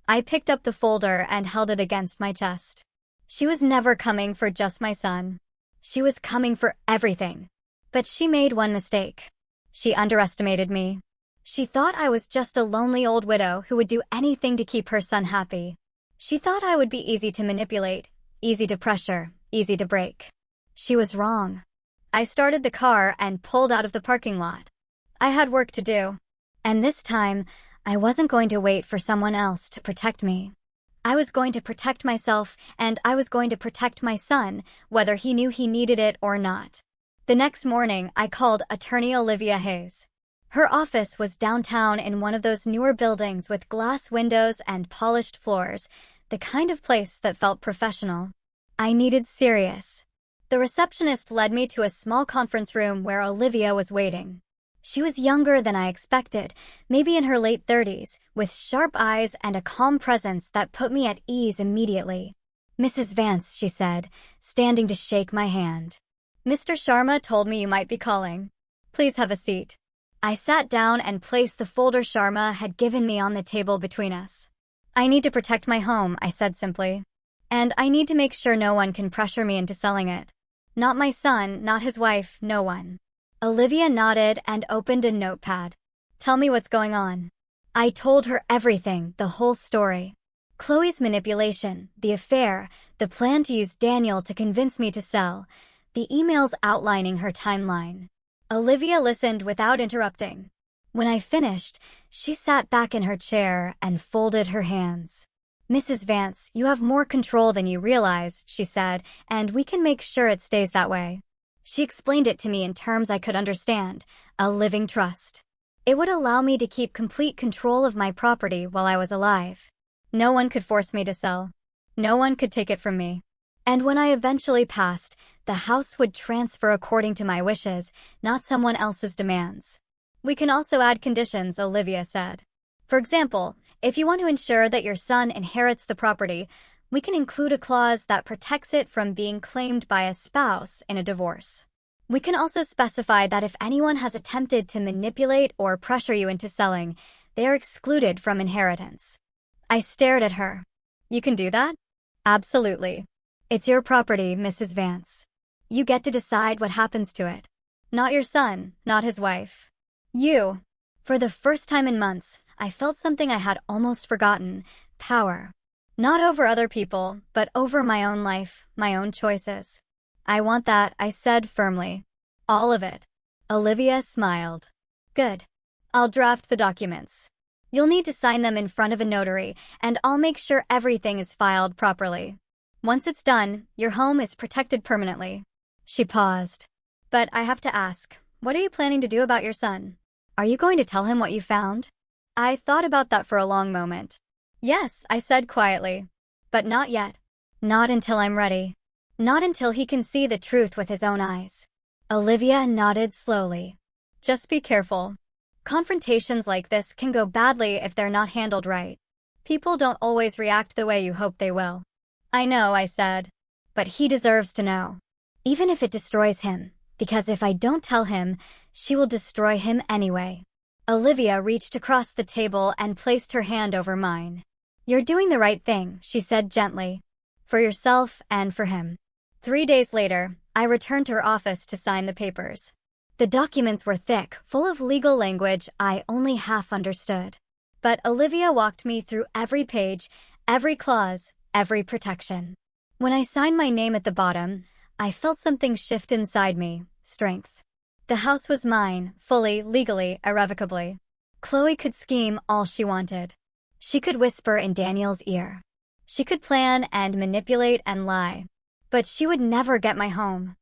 I picked up the folder and held it against my chest. She was never coming for just my son. She was coming for everything. But she made one mistake. She underestimated me. She thought I was just a lonely old widow who would do anything to keep her son happy. She thought I would be easy to manipulate, easy to pressure, easy to break. She was wrong. I started the car and pulled out of the parking lot. I had work to do. And this time, I wasn't going to wait for someone else to protect me. I was going to protect myself, and I was going to protect my son, whether he knew he needed it or not. The next morning, I called attorney Olivia Hayes. Her office was downtown in one of those newer buildings with glass windows and polished floors, the kind of place that felt professional. I needed serious. The receptionist led me to a small conference room where Olivia was waiting. She was younger than I expected, maybe in her late 30s, with sharp eyes and a calm presence that put me at ease immediately. "Mrs. Vance," she said, standing to shake my hand. "Mr. Sharma told me you might be calling. Please have a seat." I sat down and placed the folder Sharma had given me on the table between us. "I need to protect my home," I said simply. "And I need to make sure no one can pressure me into selling it. Not my son, not his wife, no one." Olivia nodded and opened a notepad. "Tell me what's going on." I told her everything, the whole story. Chloe's manipulation, the affair, the plan to use Daniel to convince me to sell, the emails outlining her timeline. Olivia listened without interrupting. When I finished, she sat back in her chair and folded her hands. "Mrs. Vance, you have more control than you realize," she said, "and we can make sure it stays that way." She explained it to me in terms I could understand, a living trust. It would allow me to keep complete control of my property while I was alive. No one could force me to sell. No one could take it from me. And when I eventually passed, the house would transfer according to my wishes, not someone else's demands. "We can also add conditions," Olivia said. "For example, if you want to ensure that your son inherits the property, we can include a clause that protects it from being claimed by a spouse in a divorce. We can also specify that if anyone has attempted to manipulate or pressure you into selling, they are excluded from inheritance." I stared at her. "You can do that?" "Absolutely. It's your property, Mrs. Vance. You get to decide what happens to it. Not your son, not his wife. You." For the first time in months, I felt something I had almost forgotten: power. Not over other people, but over my own life, my own choices. "I want that," I said firmly. "All of it." Olivia smiled. "Good. I'll draft the documents. You'll need to sign them in front of a notary, and I'll make sure everything is filed properly. Once it's done, your home is protected permanently." She paused. "But I have to ask, what are you planning to do about your son? Are you going to tell him what you found?" I thought about that for a long moment. "Yes," I said quietly. "But not yet. Not until I'm ready. Not until he can see the truth with his own eyes." Olivia nodded slowly. "Just be careful. Confrontations like this can go badly if they're not handled right. People don't always react the way you hope they will." "I know," I said. "But he deserves to know. Even if it destroys him, because if I don't tell him, she will destroy him anyway." Olivia reached across the table and placed her hand over mine. "You're doing the right thing," she said gently. "For yourself and for him." 3 days later, I returned to her office to sign the papers. The documents were thick, full of legal language I only half understood. But Olivia walked me through every page, every clause, every protection. When I signed my name at the bottom, I felt something shift inside me: strength. The house was mine, fully, legally, irrevocably. Chloe could scheme all she wanted. She could whisper in Daniel's ear. She could plan and manipulate and lie. But she would never get my home.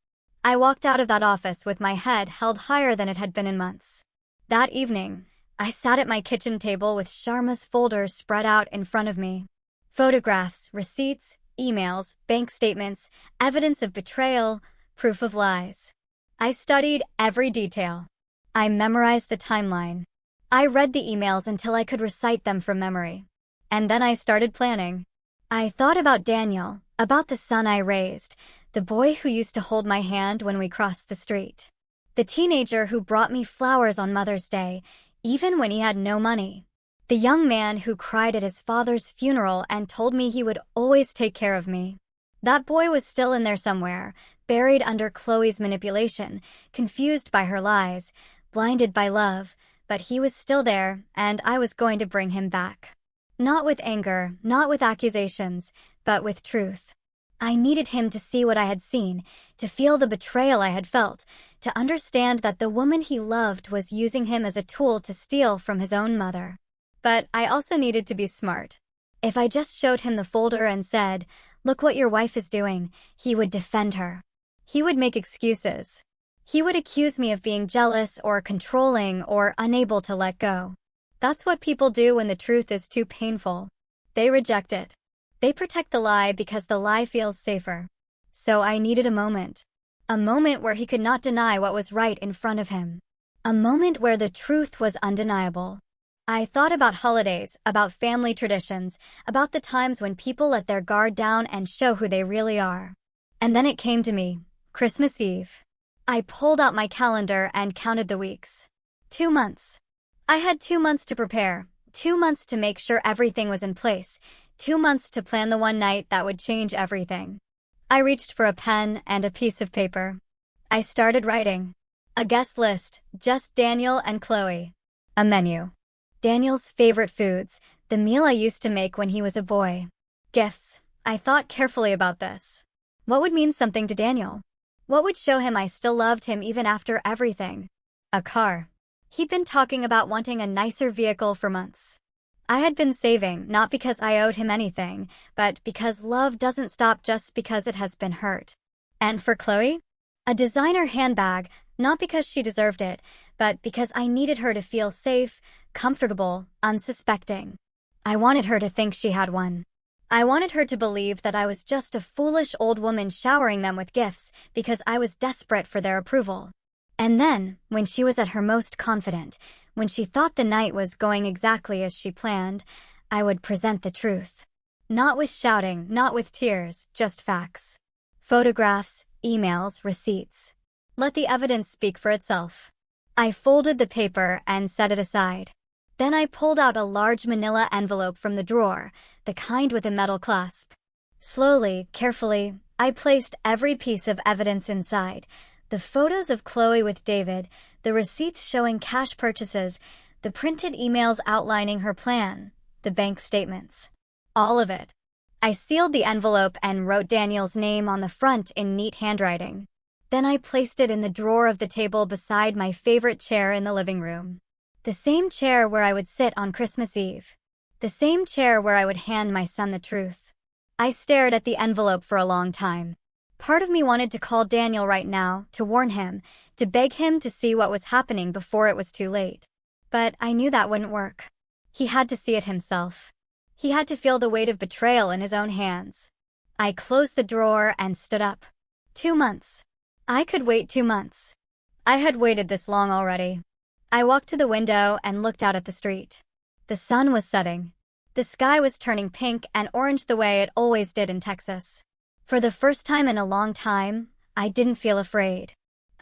I walked out of that office with my head held higher than it had been in months. That evening, I sat at my kitchen table with Sharma's folders spread out in front of me. Photographs, receipts, emails, bank statements, evidence of betrayal, proof of lies. I studied every detail. I memorized the timeline. I read the emails until I could recite them from memory. And then I started planning. I thought about Daniel, about the son I raised, the boy who used to hold my hand when we crossed the street. The teenager who brought me flowers on Mother's Day, even when he had no money. The young man who cried at his father's funeral and told me he would always take care of me. That boy was still in there somewhere, buried under Chloe's manipulation, confused by her lies, blinded by love, but he was still there, and I was going to bring him back. Not with anger, not with accusations, but with truth. I needed him to see what I had seen, to feel the betrayal I had felt, to understand that the woman he loved was using him as a tool to steal from his own mother. But I also needed to be smart. If I just showed him the folder and said, "Look what your wife is doing," he would defend her. He would make excuses. He would accuse me of being jealous or controlling or unable to let go. That's what people do when the truth is too painful. They reject it. They protect the lie because the lie feels safer. So I needed a moment. A moment where he could not deny what was right in front of him. A moment where the truth was undeniable. I thought about holidays, about family traditions, about the times when people let their guard down and show who they really are. And then it came to me, Christmas Eve. I pulled out my calendar and counted the weeks. 2 months. I had 2 months to prepare, 2 months to make sure everything was in place, 2 months to plan the one night that would change everything. I reached for a pen and a piece of paper. I started writing. A guest list, just Daniel and Chloe. A menu. Daniel's favorite foods, the meal I used to make when he was a boy. Gifts. I thought carefully about this. What would mean something to Daniel? What would show him I still loved him even after everything? A car. He'd been talking about wanting a nicer vehicle for months. I had been saving, not because I owed him anything, but because love doesn't stop just because it has been hurt. And for Chloe? A designer handbag, not because she deserved it, but because I needed her to feel safe, comfortable, unsuspecting. I wanted her to think she had one. I wanted her to believe that I was just a foolish old woman showering them with gifts because I was desperate for their approval. And then, when she was at her most confident, when she thought the night was going exactly as she planned, I would present the truth. Not with shouting, not with tears, just facts. Photographs, emails, receipts. Let the evidence speak for itself. I folded the paper and set it aside. Then I pulled out a large manila envelope from the drawer, the kind with a metal clasp. Slowly, carefully, I placed every piece of evidence inside. The photos of Chloe with David, the receipts showing cash purchases, the printed emails outlining her plan, the bank statements. All of it. I sealed the envelope and wrote Daniel's name on the front in neat handwriting. Then I placed it in the drawer of the table beside my favorite chair in the living room. The same chair where I would sit on Christmas Eve. The same chair where I would hand my son the truth. I stared at the envelope for a long time. Part of me wanted to call Daniel right now, to warn him, to beg him to see what was happening before it was too late. But I knew that wouldn't work. He had to see it himself. He had to feel the weight of betrayal in his own hands. I closed the drawer and stood up. 2 months. I could wait 2 months. I had waited this long already. I walked to the window and looked out at the street. The sun was setting. The sky was turning pink and orange the way it always did in Texas. For the first time in a long time, I didn't feel afraid.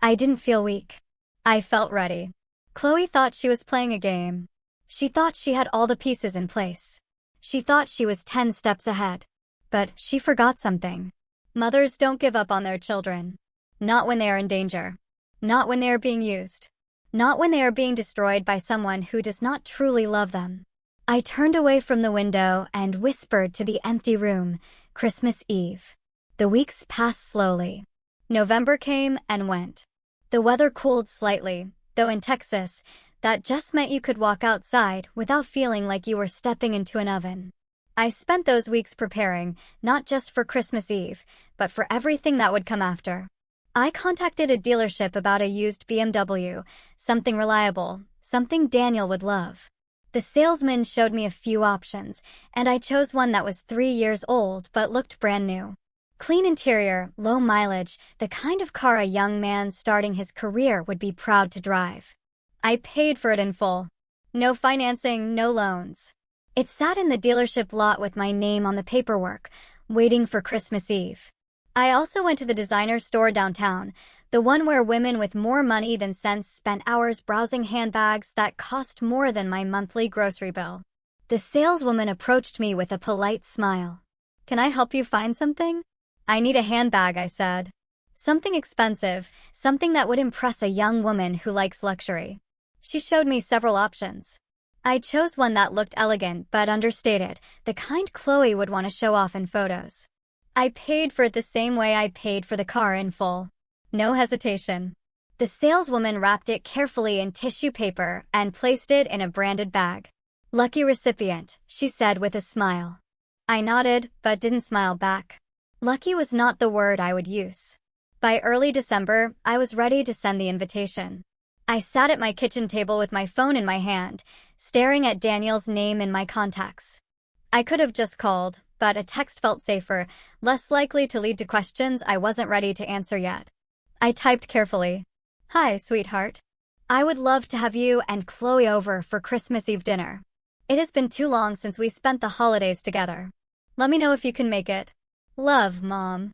I didn't feel weak. I felt ready. Chloe thought she was playing a game. She thought she had all the pieces in place. She thought she was 10 steps ahead. But she forgot something. Mothers don't give up on their children. Not when they are in danger. Not when they are being used. Not when they are being destroyed by someone who does not truly love them. I turned away from the window and whispered to the empty room, Christmas Eve. The weeks passed slowly. November came and went. The weather cooled slightly, though in Texas, that just meant you could walk outside without feeling like you were stepping into an oven. I spent those weeks preparing, not just for Christmas Eve, but for everything that would come after. I contacted a dealership about a used BMW, something reliable, something Daniel would love. The salesman showed me a few options, and I chose one that was 3 years old but looked brand new. Clean interior, low mileage, the kind of car a young man starting his career would be proud to drive. I paid for it in full. No financing, no loans. It sat in the dealership lot with my name on the paperwork, waiting for Christmas Eve. I also went to the designer store downtown, the one where women with more money than sense spent hours browsing handbags that cost more than my monthly grocery bill. The saleswoman approached me with a polite smile. "Can I help you find something?" "I need a handbag," I said. "Something expensive, something that would impress a young woman who likes luxury." She showed me several options. I chose one that looked elegant but understated, the kind Chloe would want to show off in photos. I paid for it the same way I paid for the car, in full. No hesitation. The saleswoman wrapped it carefully in tissue paper and placed it in a branded bag. "Lucky recipient," she said with a smile. I nodded, but didn't smile back. Lucky was not the word I would use. By early December, I was ready to send the invitation. I sat at my kitchen table with my phone in my hand, staring at Daniel's name in my contacts. I could have just called, but a text felt safer, less likely to lead to questions I wasn't ready to answer yet. I typed carefully. "Hi, sweetheart. I would love to have you and Chloe over for Christmas Eve dinner. It has been too long since we spent the holidays together. Let me know if you can make it. Love, Mom."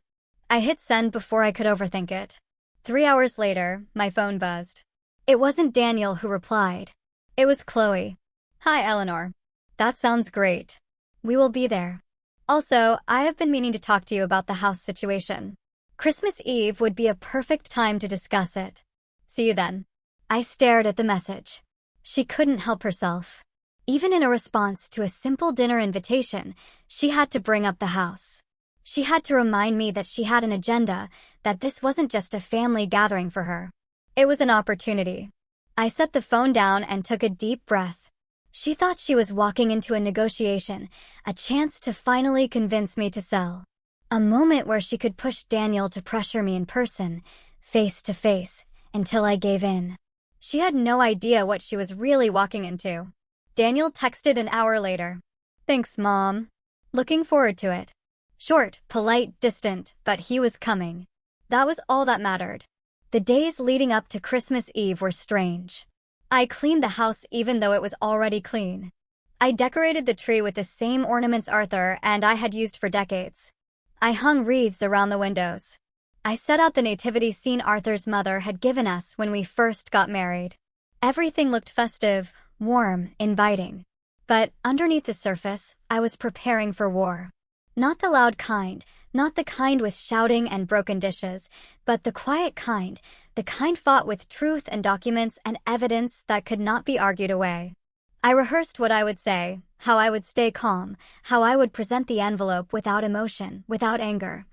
I hit send before I could overthink it. 3 hours later, my phone buzzed. It wasn't Daniel who replied. It was Chloe. "Hi, Eleanor. That sounds great. We will be there. Also, I have been meaning to talk to you about the house situation. Christmas Eve would be a perfect time to discuss it. See you then." I stared at the message. She couldn't help herself. Even in a response to a simple dinner invitation, she had to bring up the house. She had to remind me that she had an agenda, that this wasn't just a family gathering for her. It was an opportunity. I set the phone down and took a deep breath. She thought she was walking into a negotiation, a chance to finally convince me to sell. A moment where she could push Daniel to pressure me in person, face to face, until I gave in. She had no idea what she was really walking into. Daniel texted an hour later. "Thanks, Mom. Looking forward to it." Short, polite, distant, but he was coming. That was all that mattered. The days leading up to Christmas Eve were strange. I cleaned the house even though it was already clean. I decorated the tree with the same ornaments Arthur and I had used for decades. I hung wreaths around the windows. I set out the nativity scene Arthur's mother had given us when we first got married. Everything looked festive, warm, inviting. But underneath the surface, I was preparing for war. Not the loud kind, not the kind with shouting and broken dishes, but the quiet kind, the kind fought with truth and documents and evidence that could not be argued away. I rehearsed what I would say, how I would stay calm, how I would present the envelope without emotion, without anger.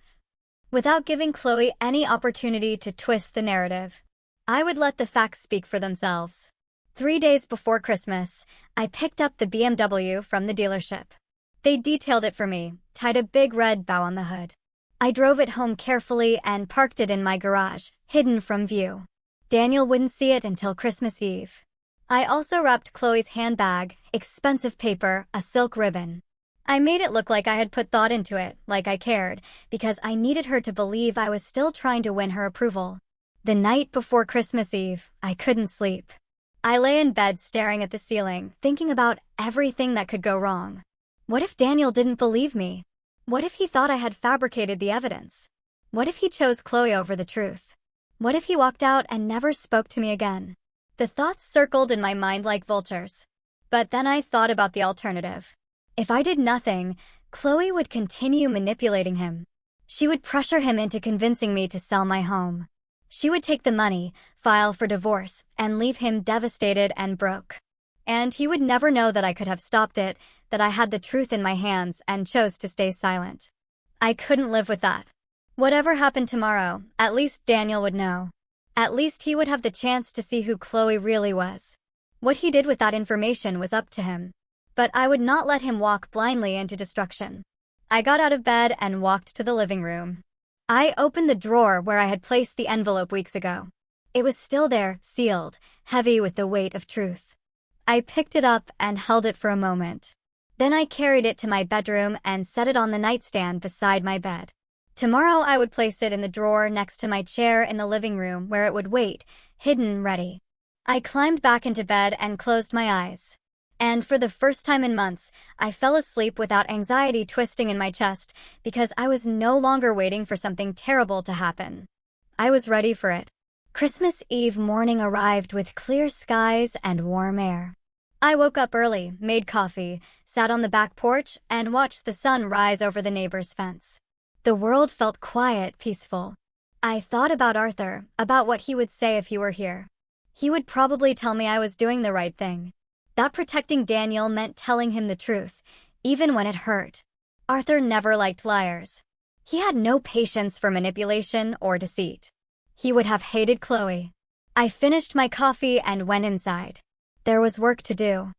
Without giving Chloe any opportunity to twist the narrative. I would let the facts speak for themselves. 3 days before Christmas, I picked up the BMW from the dealership. They detailed it for me, tied a big red bow on the hood. I drove it home carefully and parked it in my garage, hidden from view. Daniel wouldn't see it until Christmas Eve. I also wrapped Chloe's handbag, expensive paper, a silk ribbon. I made it look like I had put thought into it, like I cared, because I needed her to believe I was still trying to win her approval. The night before Christmas Eve, I couldn't sleep. I lay in bed staring at the ceiling, thinking about everything that could go wrong. What if Daniel didn't believe me? What if he thought I had fabricated the evidence? What if he chose Chloe over the truth? What if he walked out and never spoke to me again? The thoughts circled in my mind like vultures. But then I thought about the alternative. If I did nothing, Chloe would continue manipulating him. She would pressure him into convincing me to sell my home. She would take the money, file for divorce, and leave him devastated and broke. And he would never know that I could have stopped it, that I had the truth in my hands and chose to stay silent. I couldn't live with that. Whatever happened tomorrow, at least Daniel would know. At least he would have the chance to see who Chloe really was. What he did with that information was up to him. But I would not let him walk blindly into destruction. I got out of bed and walked to the living room. I opened the drawer where I had placed the envelope weeks ago. It was still there, sealed, heavy with the weight of truth. I picked it up and held it for a moment. Then I carried it to my bedroom and set it on the nightstand beside my bed. Tomorrow I would place it in the drawer next to my chair in the living room where it would wait, hidden, ready. I climbed back into bed and closed my eyes. And for the first time in months, I fell asleep without anxiety twisting in my chest because I was no longer waiting for something terrible to happen. I was ready for it. Christmas Eve morning arrived with clear skies and warm air. I woke up early, made coffee, sat on the back porch, and watched the sun rise over the neighbor's fence. The world felt quiet, peaceful. I thought about Arthur, about what he would say if he were here. He would probably tell me I was doing the right thing. That protecting Daniel meant telling him the truth, even when it hurt. Arthur never liked liars. He had no patience for manipulation or deceit. He would have hated Chloe. I finished my coffee and went inside. There was work to do.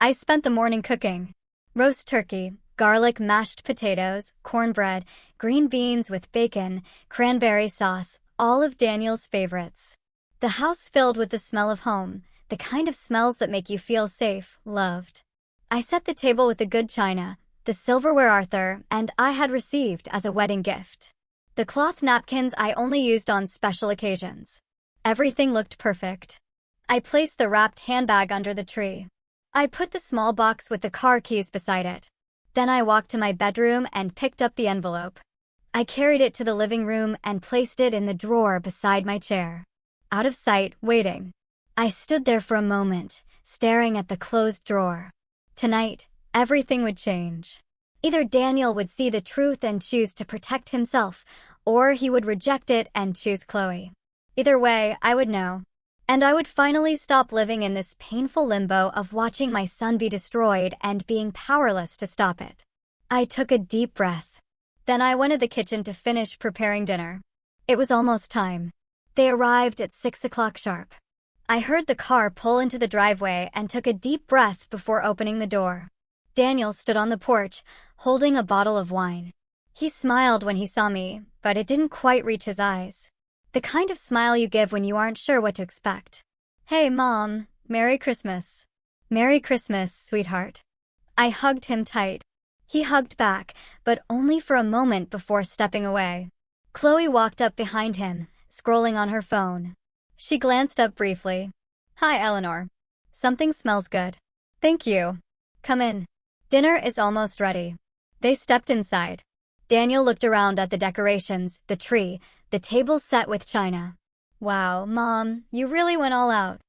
I spent the morning cooking. Roast turkey, garlic mashed potatoes, cornbread, green beans with bacon, cranberry sauce, all of Daniel's favorites. The house filled with the smell of home, the kind of smells that make you feel safe, loved. I set the table with the good china, the silverware Arthur and I had received as a wedding gift. The cloth napkins I only used on special occasions. Everything looked perfect. I placed the wrapped handbag under the tree. I put the small box with the car keys beside it. Then I walked to my bedroom and picked up the envelope. I carried it to the living room and placed it in the drawer beside my chair. Out of sight, waiting. I stood there for a moment, staring at the closed drawer. Tonight, everything would change. Either Daniel would see the truth and choose to protect himself, or he would reject it and choose Chloe. Either way, I would know. And I would finally stop living in this painful limbo of watching my son be destroyed and being powerless to stop it. I took a deep breath. Then I went to the kitchen to finish preparing dinner. It was almost time. They arrived at 6 o'clock sharp. I heard the car pull into the driveway and took a deep breath before opening the door. Daniel stood on the porch, holding a bottle of wine. He smiled when he saw me, but it didn't quite reach his eyes. The kind of smile you give when you aren't sure what to expect. "Hey, Mom, Merry Christmas." "Merry Christmas, sweetheart." I hugged him tight. He hugged back, but only for a moment before stepping away. Chloe walked up behind him, scrolling on her phone. She glanced up briefly. "Hi, Eleanor. Something smells good." "Thank you. Come in. Dinner is almost ready." They stepped inside. Daniel looked around at the decorations, the tree, the table set with china. "Wow, Mom, you really went all out."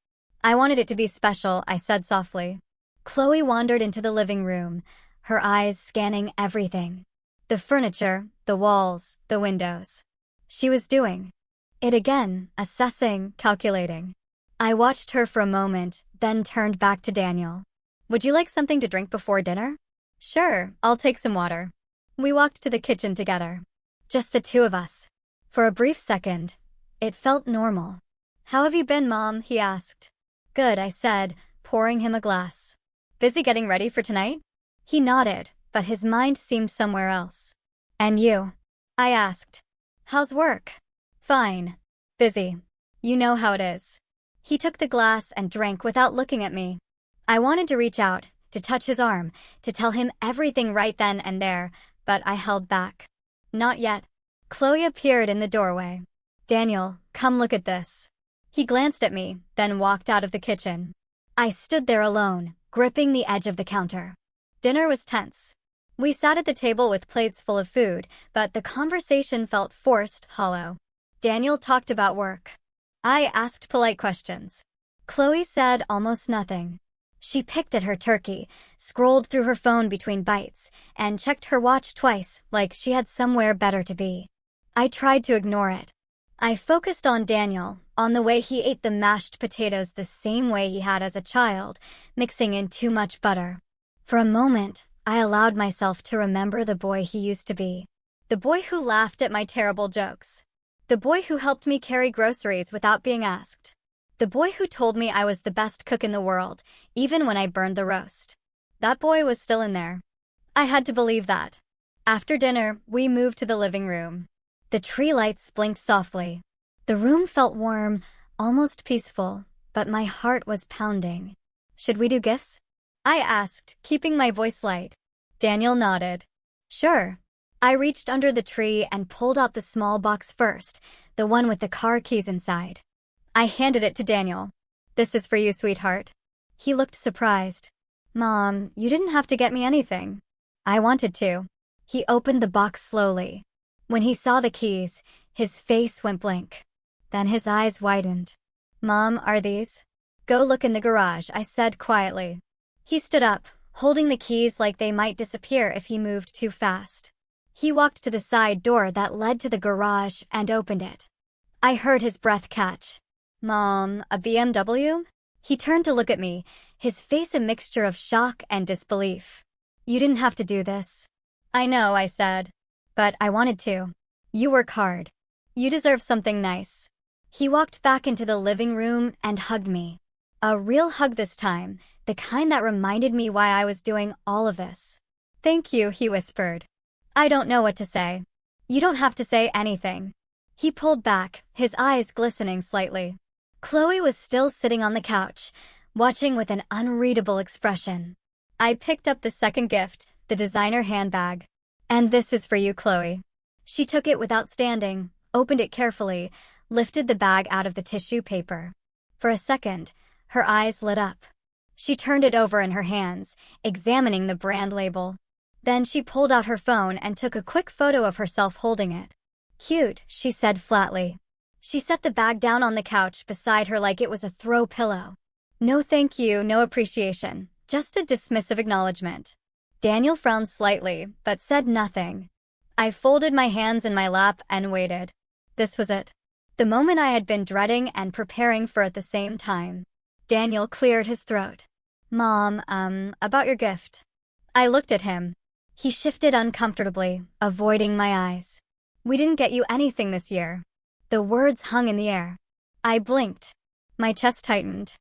"I wanted it to be special," I said softly. Chloe wandered into the living room, her eyes scanning everything. The furniture, the walls, the windows. She was doing it again, assessing, calculating. I watched her for a moment, then turned back to Daniel. "Would you like something to drink before dinner?" "Sure, I'll take some water." We walked to the kitchen together. Just the two of us. For a brief second, it felt normal. "How have you been, Mom?" he asked. "Good," I said, pouring him a glass. "Busy getting ready for tonight?" He nodded, but his mind seemed somewhere else. "And you?" I asked. "How's work?" "Fine. Busy. You know how it is." He took the glass and drank without looking at me. I wanted to reach out, to touch his arm, to tell him everything right then and there, but I held back. "Not yet." Chloe appeared in the doorway. "Daniel, come look at this." He glanced at me, then walked out of the kitchen. I stood there alone, gripping the edge of the counter. Dinner was tense. We sat at the table with plates full of food, but the conversation felt forced, hollow. Daniel talked about work. I asked polite questions. Chloe said almost nothing. She picked at her turkey, scrolled through her phone between bites, and checked her watch twice, like she had somewhere better to be. I tried to ignore it. I focused on Daniel, on the way he ate the mashed potatoes the same way he had as a child, mixing in too much butter. For a moment, I allowed myself to remember the boy he used to be. The boy who laughed at my terrible jokes. The boy who helped me carry groceries without being asked. The boy who told me I was the best cook in the world, even when I burned the roast. That boy was still in there. I had to believe that. After dinner, we moved to the living room. The tree lights blinked softly. The room felt warm, almost peaceful, but my heart was pounding. "Should we do gifts?" I asked, keeping my voice light. Daniel nodded. "Sure." I reached under the tree and pulled out the small box first, the one with the car keys inside. I handed it to Daniel. "This is for you, sweetheart." He looked surprised. Mom, you didn't have to get me anything. I wanted to. He opened the box slowly. When he saw the keys, his face went blank. Then his eyes widened. Mom, are these? Go look in the garage, I said quietly. He stood up, holding the keys like they might disappear if he moved too fast. He walked to the side door that led to the garage and opened it. I heard his breath catch. Mom, a BMW? He turned to look at me, his face a mixture of shock and disbelief. You didn't have to do this. I know, I said. But I wanted to. You work hard. You deserve something nice. He walked back into the living room and hugged me. A real hug this time, the kind that reminded me why I was doing all of this. Thank you, he whispered. I don't know what to say. You don't have to say anything. He pulled back, his eyes glistening slightly. Chloe was still sitting on the couch, watching with an unreadable expression. I picked up the second gift, the designer handbag. And this is for you, Chloe. She took it without standing, opened it carefully, lifted the bag out of the tissue paper. For a second, her eyes lit up. She turned it over in her hands, examining the brand label. Then she pulled out her phone and took a quick photo of herself holding it. Cute, she said flatly. She set the bag down on the couch beside her like it was a throw pillow. No thank you, no appreciation, just a dismissive acknowledgement. Daniel frowned slightly, but said nothing. I folded my hands in my lap and waited. This was it. The moment I had been dreading and preparing for at the same time. Daniel cleared his throat. Mom, about your gift. I looked at him. He shifted uncomfortably, avoiding my eyes. We didn't get you anything this year. The words hung in the air. I blinked. My chest tightened.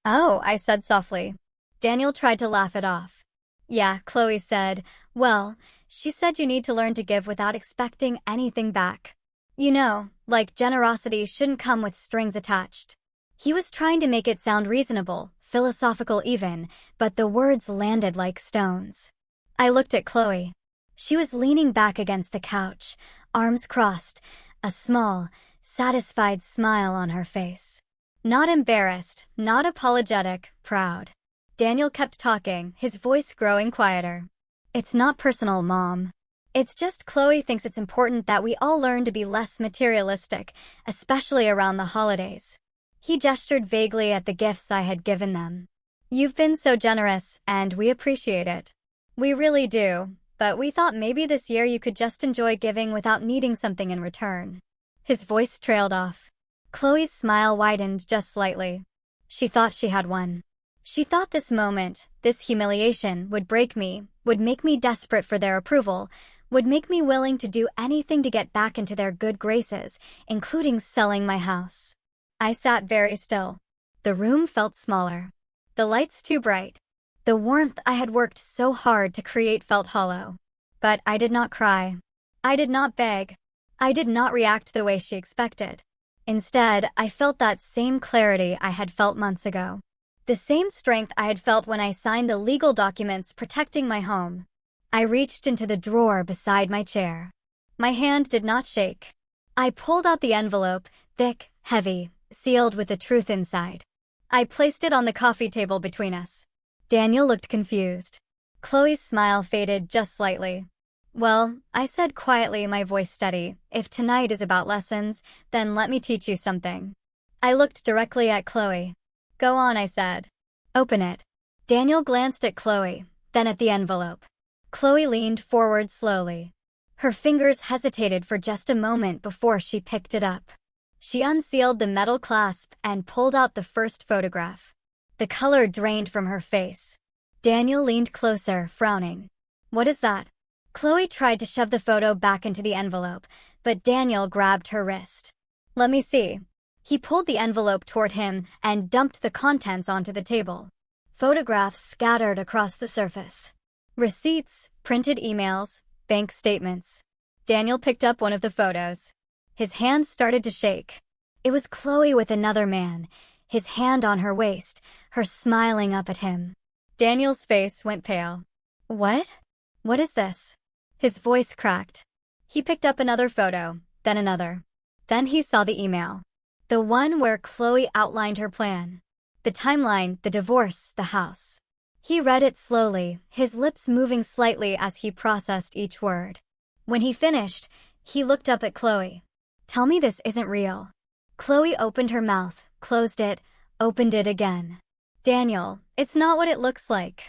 Oh, I said softly. Daniel tried to laugh it off. Yeah, Chloe said. Well, she said you need to learn to give without expecting anything back. You know, like generosity shouldn't come with strings attached. He was trying to make it sound reasonable, philosophical even, but the words landed like stones. I looked at Chloe. She was leaning back against the couch, arms crossed, a small, satisfied smile on her face. Not embarrassed, not apologetic, proud. Daniel kept talking, his voice growing quieter. It's not personal, Mom. It's just Chloe thinks it's important that we all learn to be less materialistic, especially around the holidays. He gestured vaguely at the gifts I had given them. You've been so generous, and we appreciate it. We really do, but we thought maybe this year you could just enjoy giving without needing something in return. His voice trailed off. Chloe's smile widened just slightly. She thought she had won. She thought this moment, this humiliation, would break me, would make me desperate for their approval, would make me willing to do anything to get back into their good graces, including selling my house. I sat very still. The room felt smaller. The lights too bright. The warmth I had worked so hard to create felt hollow. But I did not cry. I did not beg. I did not react the way she expected. Instead, I felt that same clarity I had felt months ago. The same strength I had felt when I signed the legal documents protecting my home. I reached into the drawer beside my chair. My hand did not shake. I pulled out the envelope, thick, heavy, sealed with the truth inside. I placed it on the coffee table between us. Daniel looked confused. Chloe's smile faded just slightly. Well, I said quietly, my voice steady, if tonight is about lessons, then let me teach you something. I looked directly at Chloe. Go on, I said. Open it. Daniel glanced at Chloe, then at the envelope. Chloe leaned forward slowly. Her fingers hesitated for just a moment before she picked it up. She unsealed the metal clasp and pulled out the first photograph. The color drained from her face. Daniel leaned closer, frowning. What is that? Chloe tried to shove the photo back into the envelope, but Daniel grabbed her wrist. Let me see. He pulled the envelope toward him and dumped the contents onto the table. Photographs scattered across the surface. Receipts, printed emails, bank statements. Daniel picked up one of the photos. His hand started to shake. It was Chloe with another man, his hand on her waist, her smiling up at him. Daniel's face went pale. What? What is this? His voice cracked. He picked up another photo, then another. Then he saw the email. The one where Chloe outlined her plan. The timeline, the divorce, the house. He read it slowly, his lips moving slightly as he processed each word. When he finished, he looked up at Chloe. Tell me this isn't real. Chloe opened her mouth, closed it, opened it again. Daniel, it's not what it looks like.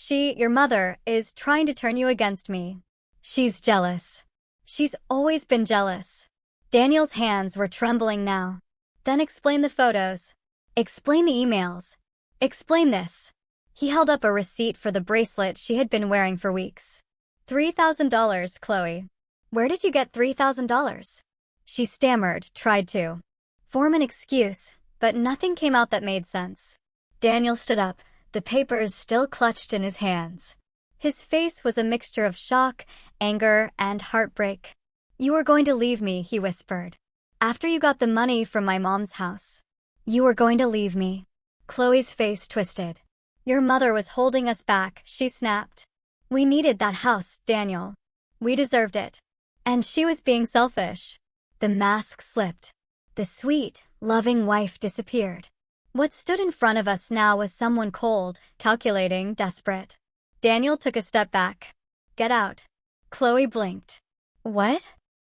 Your mother, is trying to turn you against me. She's jealous. She's always been jealous. Daniel's hands were trembling now. Then explain the photos. Explain the emails. Explain this. He held up a receipt for the bracelet she had been wearing for weeks. $3,000, Chloe. Where did you get $3,000? She stammered, tried to form an excuse, but nothing came out that made sense. Daniel stood up, the papers still clutched in his hands. His face was a mixture of shock, anger, and heartbreak. You were going to leave me, he whispered. After you got the money from my mom's house. You were going to leave me. Chloe's face twisted. Your mother was holding us back, she snapped. We needed that house, Daniel. We deserved it. And she was being selfish. The mask slipped. The sweet, loving wife disappeared. What stood in front of us now was someone cold, calculating, desperate. Daniel took a step back. Get out. Chloe blinked. What?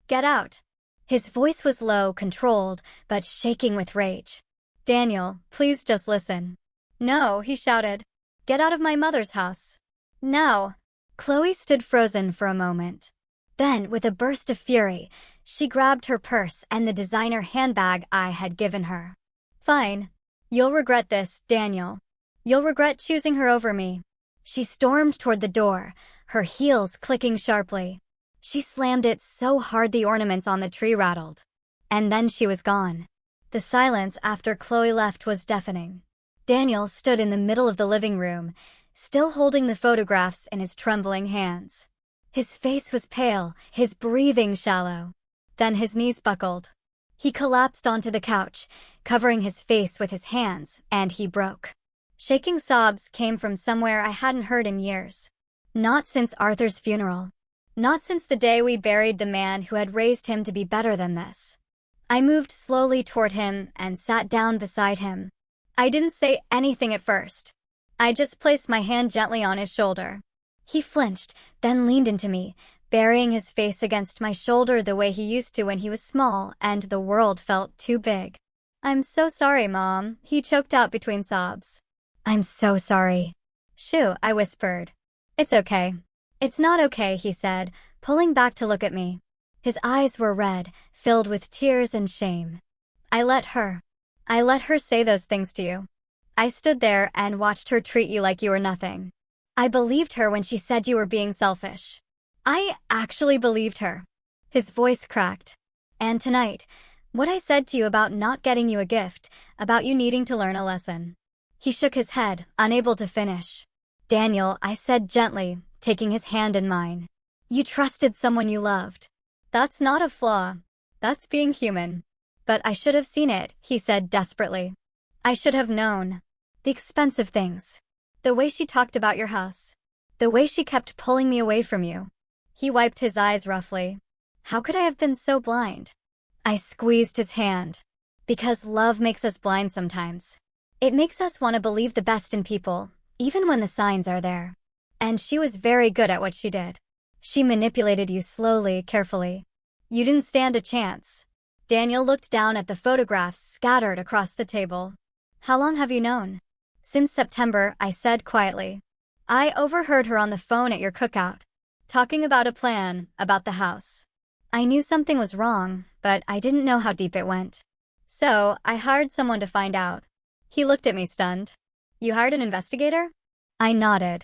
Get out. His voice was low, controlled, but shaking with rage. Daniel, please just listen. No, he shouted. Get out of my mother's house. No. Chloe stood frozen for a moment. Then, with a burst of fury, she grabbed her purse and the designer handbag I had given her. Fine. You'll regret this, Daniel. You'll regret choosing her over me. She stormed toward the door, her heels clicking sharply. She slammed it so hard the ornaments on the tree rattled. And then she was gone. The silence after Chloe left was deafening. Daniel stood in the middle of the living room, still holding the photographs in his trembling hands. His face was pale, his breathing shallow. Then his knees buckled. He collapsed onto the couch, covering his face with his hands, and he broke. Shaking sobs came from somewhere I hadn't heard in years. Not since Arthur's funeral. Not since the day we buried the man who had raised him to be better than this. I moved slowly toward him and sat down beside him. I didn't say anything at first. I just placed my hand gently on his shoulder. He flinched, then leaned into me, burying his face against my shoulder the way he used to when he was small and the world felt too big. I'm so sorry, Mom, he choked out between sobs. I'm so sorry. Shoo, I whispered. It's okay. It's not okay, he said, pulling back to look at me. His eyes were red, filled with tears and shame. I let her say those things to you. I stood there and watched her treat you like you were nothing. I believed her when she said you were being selfish. I actually believed her. His voice cracked. And tonight, what I said to you about not getting you a gift, about you needing to learn a lesson. He shook his head, unable to finish. Daniel, I said gently, taking his hand in mine. You trusted someone you loved. That's not a flaw. That's being human. But I should have seen it, he said desperately. I should have known. The expensive things. The way she talked about your house. The way she kept pulling me away from you. He wiped his eyes roughly. How could I have been so blind? I squeezed his hand. Because love makes us blind sometimes. It makes us want to believe the best in people, even when the signs are there. And she was very good at what she did. She manipulated you slowly, carefully. You didn't stand a chance. Daniel looked down at the photographs scattered across the table. How long have you known? Since September, I said quietly. I overheard her on the phone at your cookout, talking about a plan, about the house. I knew something was wrong, but I didn't know how deep it went. So, I hired someone to find out. He looked at me stunned. You hired an investigator? I nodded.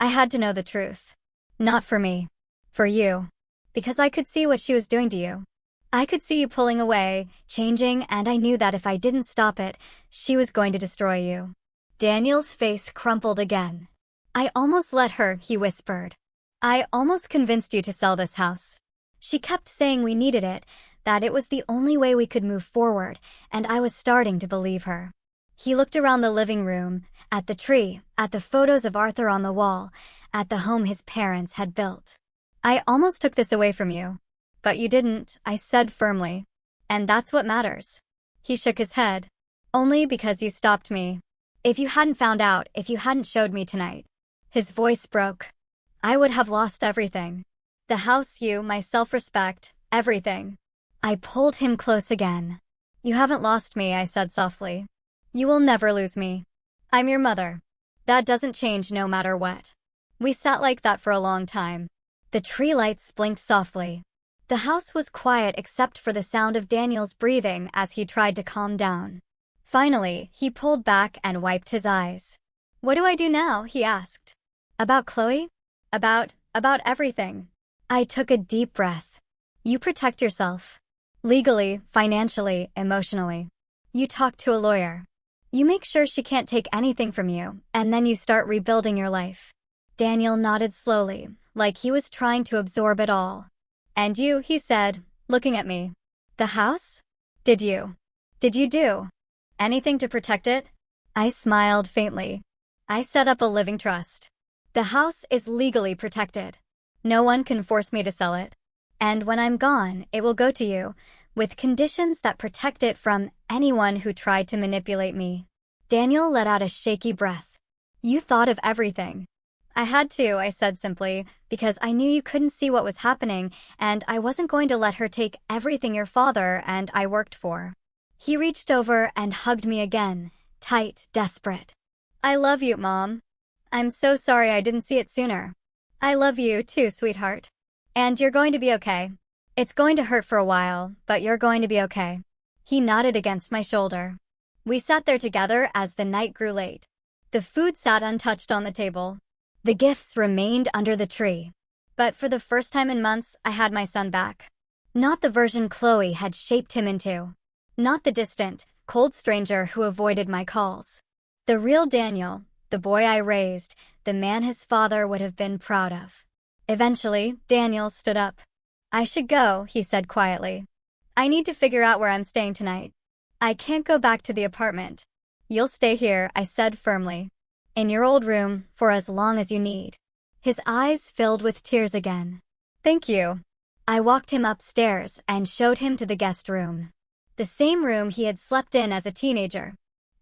I had to know the truth. Not for me. For you. Because I could see what she was doing to you. I could see you pulling away, changing, and I knew that if I didn't stop it, she was going to destroy you. Daniel's face crumpled again. I almost let her, he whispered. I almost convinced you to sell this house. She kept saying we needed it, that it was the only way we could move forward, and I was starting to believe her. He looked around the living room, at the tree, at the photos of Arthur on the wall, at the home his parents had built. I almost took this away from you. But you didn't, I said firmly. And that's what matters. He shook his head. Only because you stopped me. If you hadn't found out, if you hadn't showed me tonight, His voice broke. I would have lost everything. The house, you, my self-respect, everything. I pulled him close again. You haven't lost me, I said softly. You will never lose me. I'm your mother. That doesn't change no matter what. We sat like that for a long time. The tree lights blinked softly. The house was quiet except for the sound of Daniel's breathing as he tried to calm down. Finally, he pulled back and wiped his eyes. What do I do now? He asked. About Chloe? About everything. I took a deep breath. You protect yourself. Legally, financially, emotionally. You talk to a lawyer. You make sure she can't take anything from you, and then you start rebuilding your life. Daniel nodded slowly, like he was trying to absorb it all. And you, he said, looking at me. The house? Did you do anything to protect it? I smiled faintly. I set up a living trust. The house is legally protected. No one can force me to sell it. And when I'm gone, it will go to you, with conditions that protect it from anyone who tried to manipulate me. Daniel let out a shaky breath. You thought of everything. I had to, I said simply, because I knew you couldn't see what was happening, and I wasn't going to let her take everything your father and I worked for. He reached over and hugged me again, tight, desperate. I love you, Mom. I'm so sorry I didn't see it sooner. I love you too, sweetheart. And you're going to be okay. It's going to hurt for a while, but you're going to be okay. He nodded against my shoulder. We sat there together as the night grew late. The food sat untouched on the table. The gifts remained under the tree. But for the first time in months, I had my son back. Not the version Chloe had shaped him into. Not the distant, cold stranger who avoided my calls. The real Daniel, the boy I raised, the man his father would have been proud of. Eventually, Daniel stood up. I should go, he said quietly. I need to figure out where I'm staying tonight. I can't go back to the apartment. You'll stay here, I said firmly. In your old room, for as long as you need. His eyes filled with tears again. Thank you. I walked him upstairs and showed him to the guest room. The same room he had slept in as a teenager.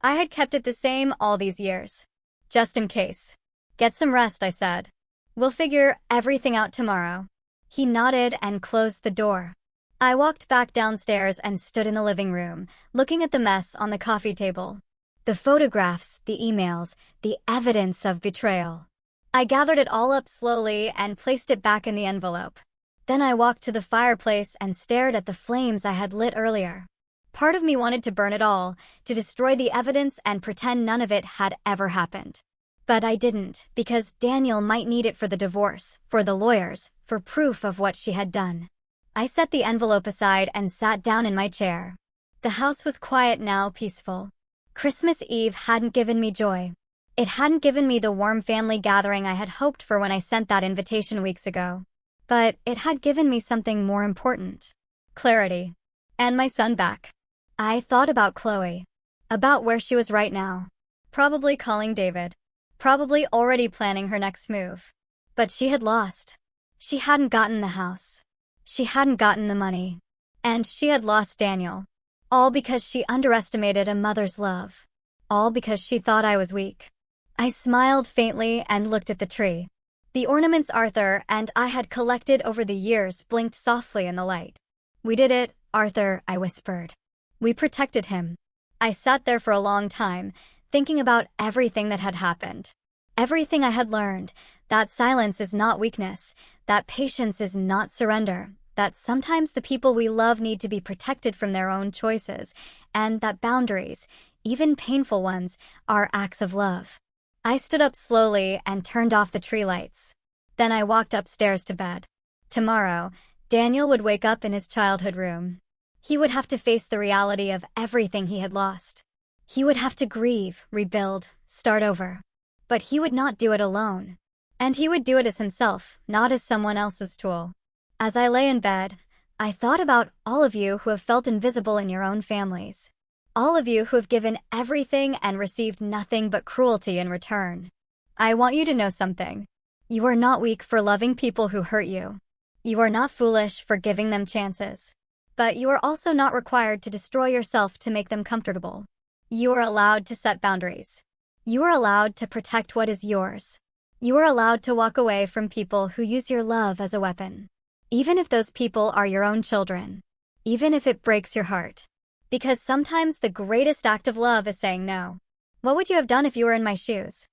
I had kept it the same all these years. Just in case. Get some rest, I said. We'll figure everything out tomorrow. He nodded and closed the door. I walked back downstairs and stood in the living room, looking at the mess on the coffee table. The photographs, the emails, the evidence of betrayal. I gathered it all up slowly and placed it back in the envelope. Then I walked to the fireplace and stared at the flames I had lit earlier. Part of me wanted to burn it all, to destroy the evidence and pretend none of it had ever happened. But I didn't, because Daniel might need it for the divorce, for the lawyers, for proof of what she had done. I set the envelope aside and sat down in my chair. The house was quiet now, peaceful. Christmas Eve hadn't given me joy. It hadn't given me the warm family gathering I had hoped for when I sent that invitation weeks ago. But it had given me something more important. Clarity. And my son back. I thought about Chloe. About where she was right now. Probably calling David. Probably already planning her next move. But she had lost. She hadn't gotten the house. She hadn't gotten the money. And she had lost Daniel. All because she underestimated a mother's love. All because she thought I was weak. I smiled faintly and looked at the tree. The ornaments Arthur and I had collected over the years blinked softly in the light. We did it, Arthur, I whispered. We protected him. I sat there for a long time, thinking about everything that had happened. Everything I had learned, that silence is not weakness, that patience is not surrender, that sometimes the people we love need to be protected from their own choices, and that boundaries, even painful ones, are acts of love. I stood up slowly and turned off the tree lights. Then I walked upstairs to bed. Tomorrow, Daniel would wake up in his childhood room. He would have to face the reality of everything he had lost. He would have to grieve, rebuild, start over. But he would not do it alone. And he would do it as himself, not as someone else's tool. As I lay in bed, I thought about all of you who have felt invisible in your own families. All of you who have given everything and received nothing but cruelty in return. I want you to know something. You are not weak for loving people who hurt you. You are not foolish for giving them chances. But you are also not required to destroy yourself to make them comfortable. You are allowed to set boundaries. You are allowed to protect what is yours. You are allowed to walk away from people who use your love as a weapon. Even if those people are your own children. Even if it breaks your heart. Because sometimes the greatest act of love is saying no. What would you have done if you were in my shoes?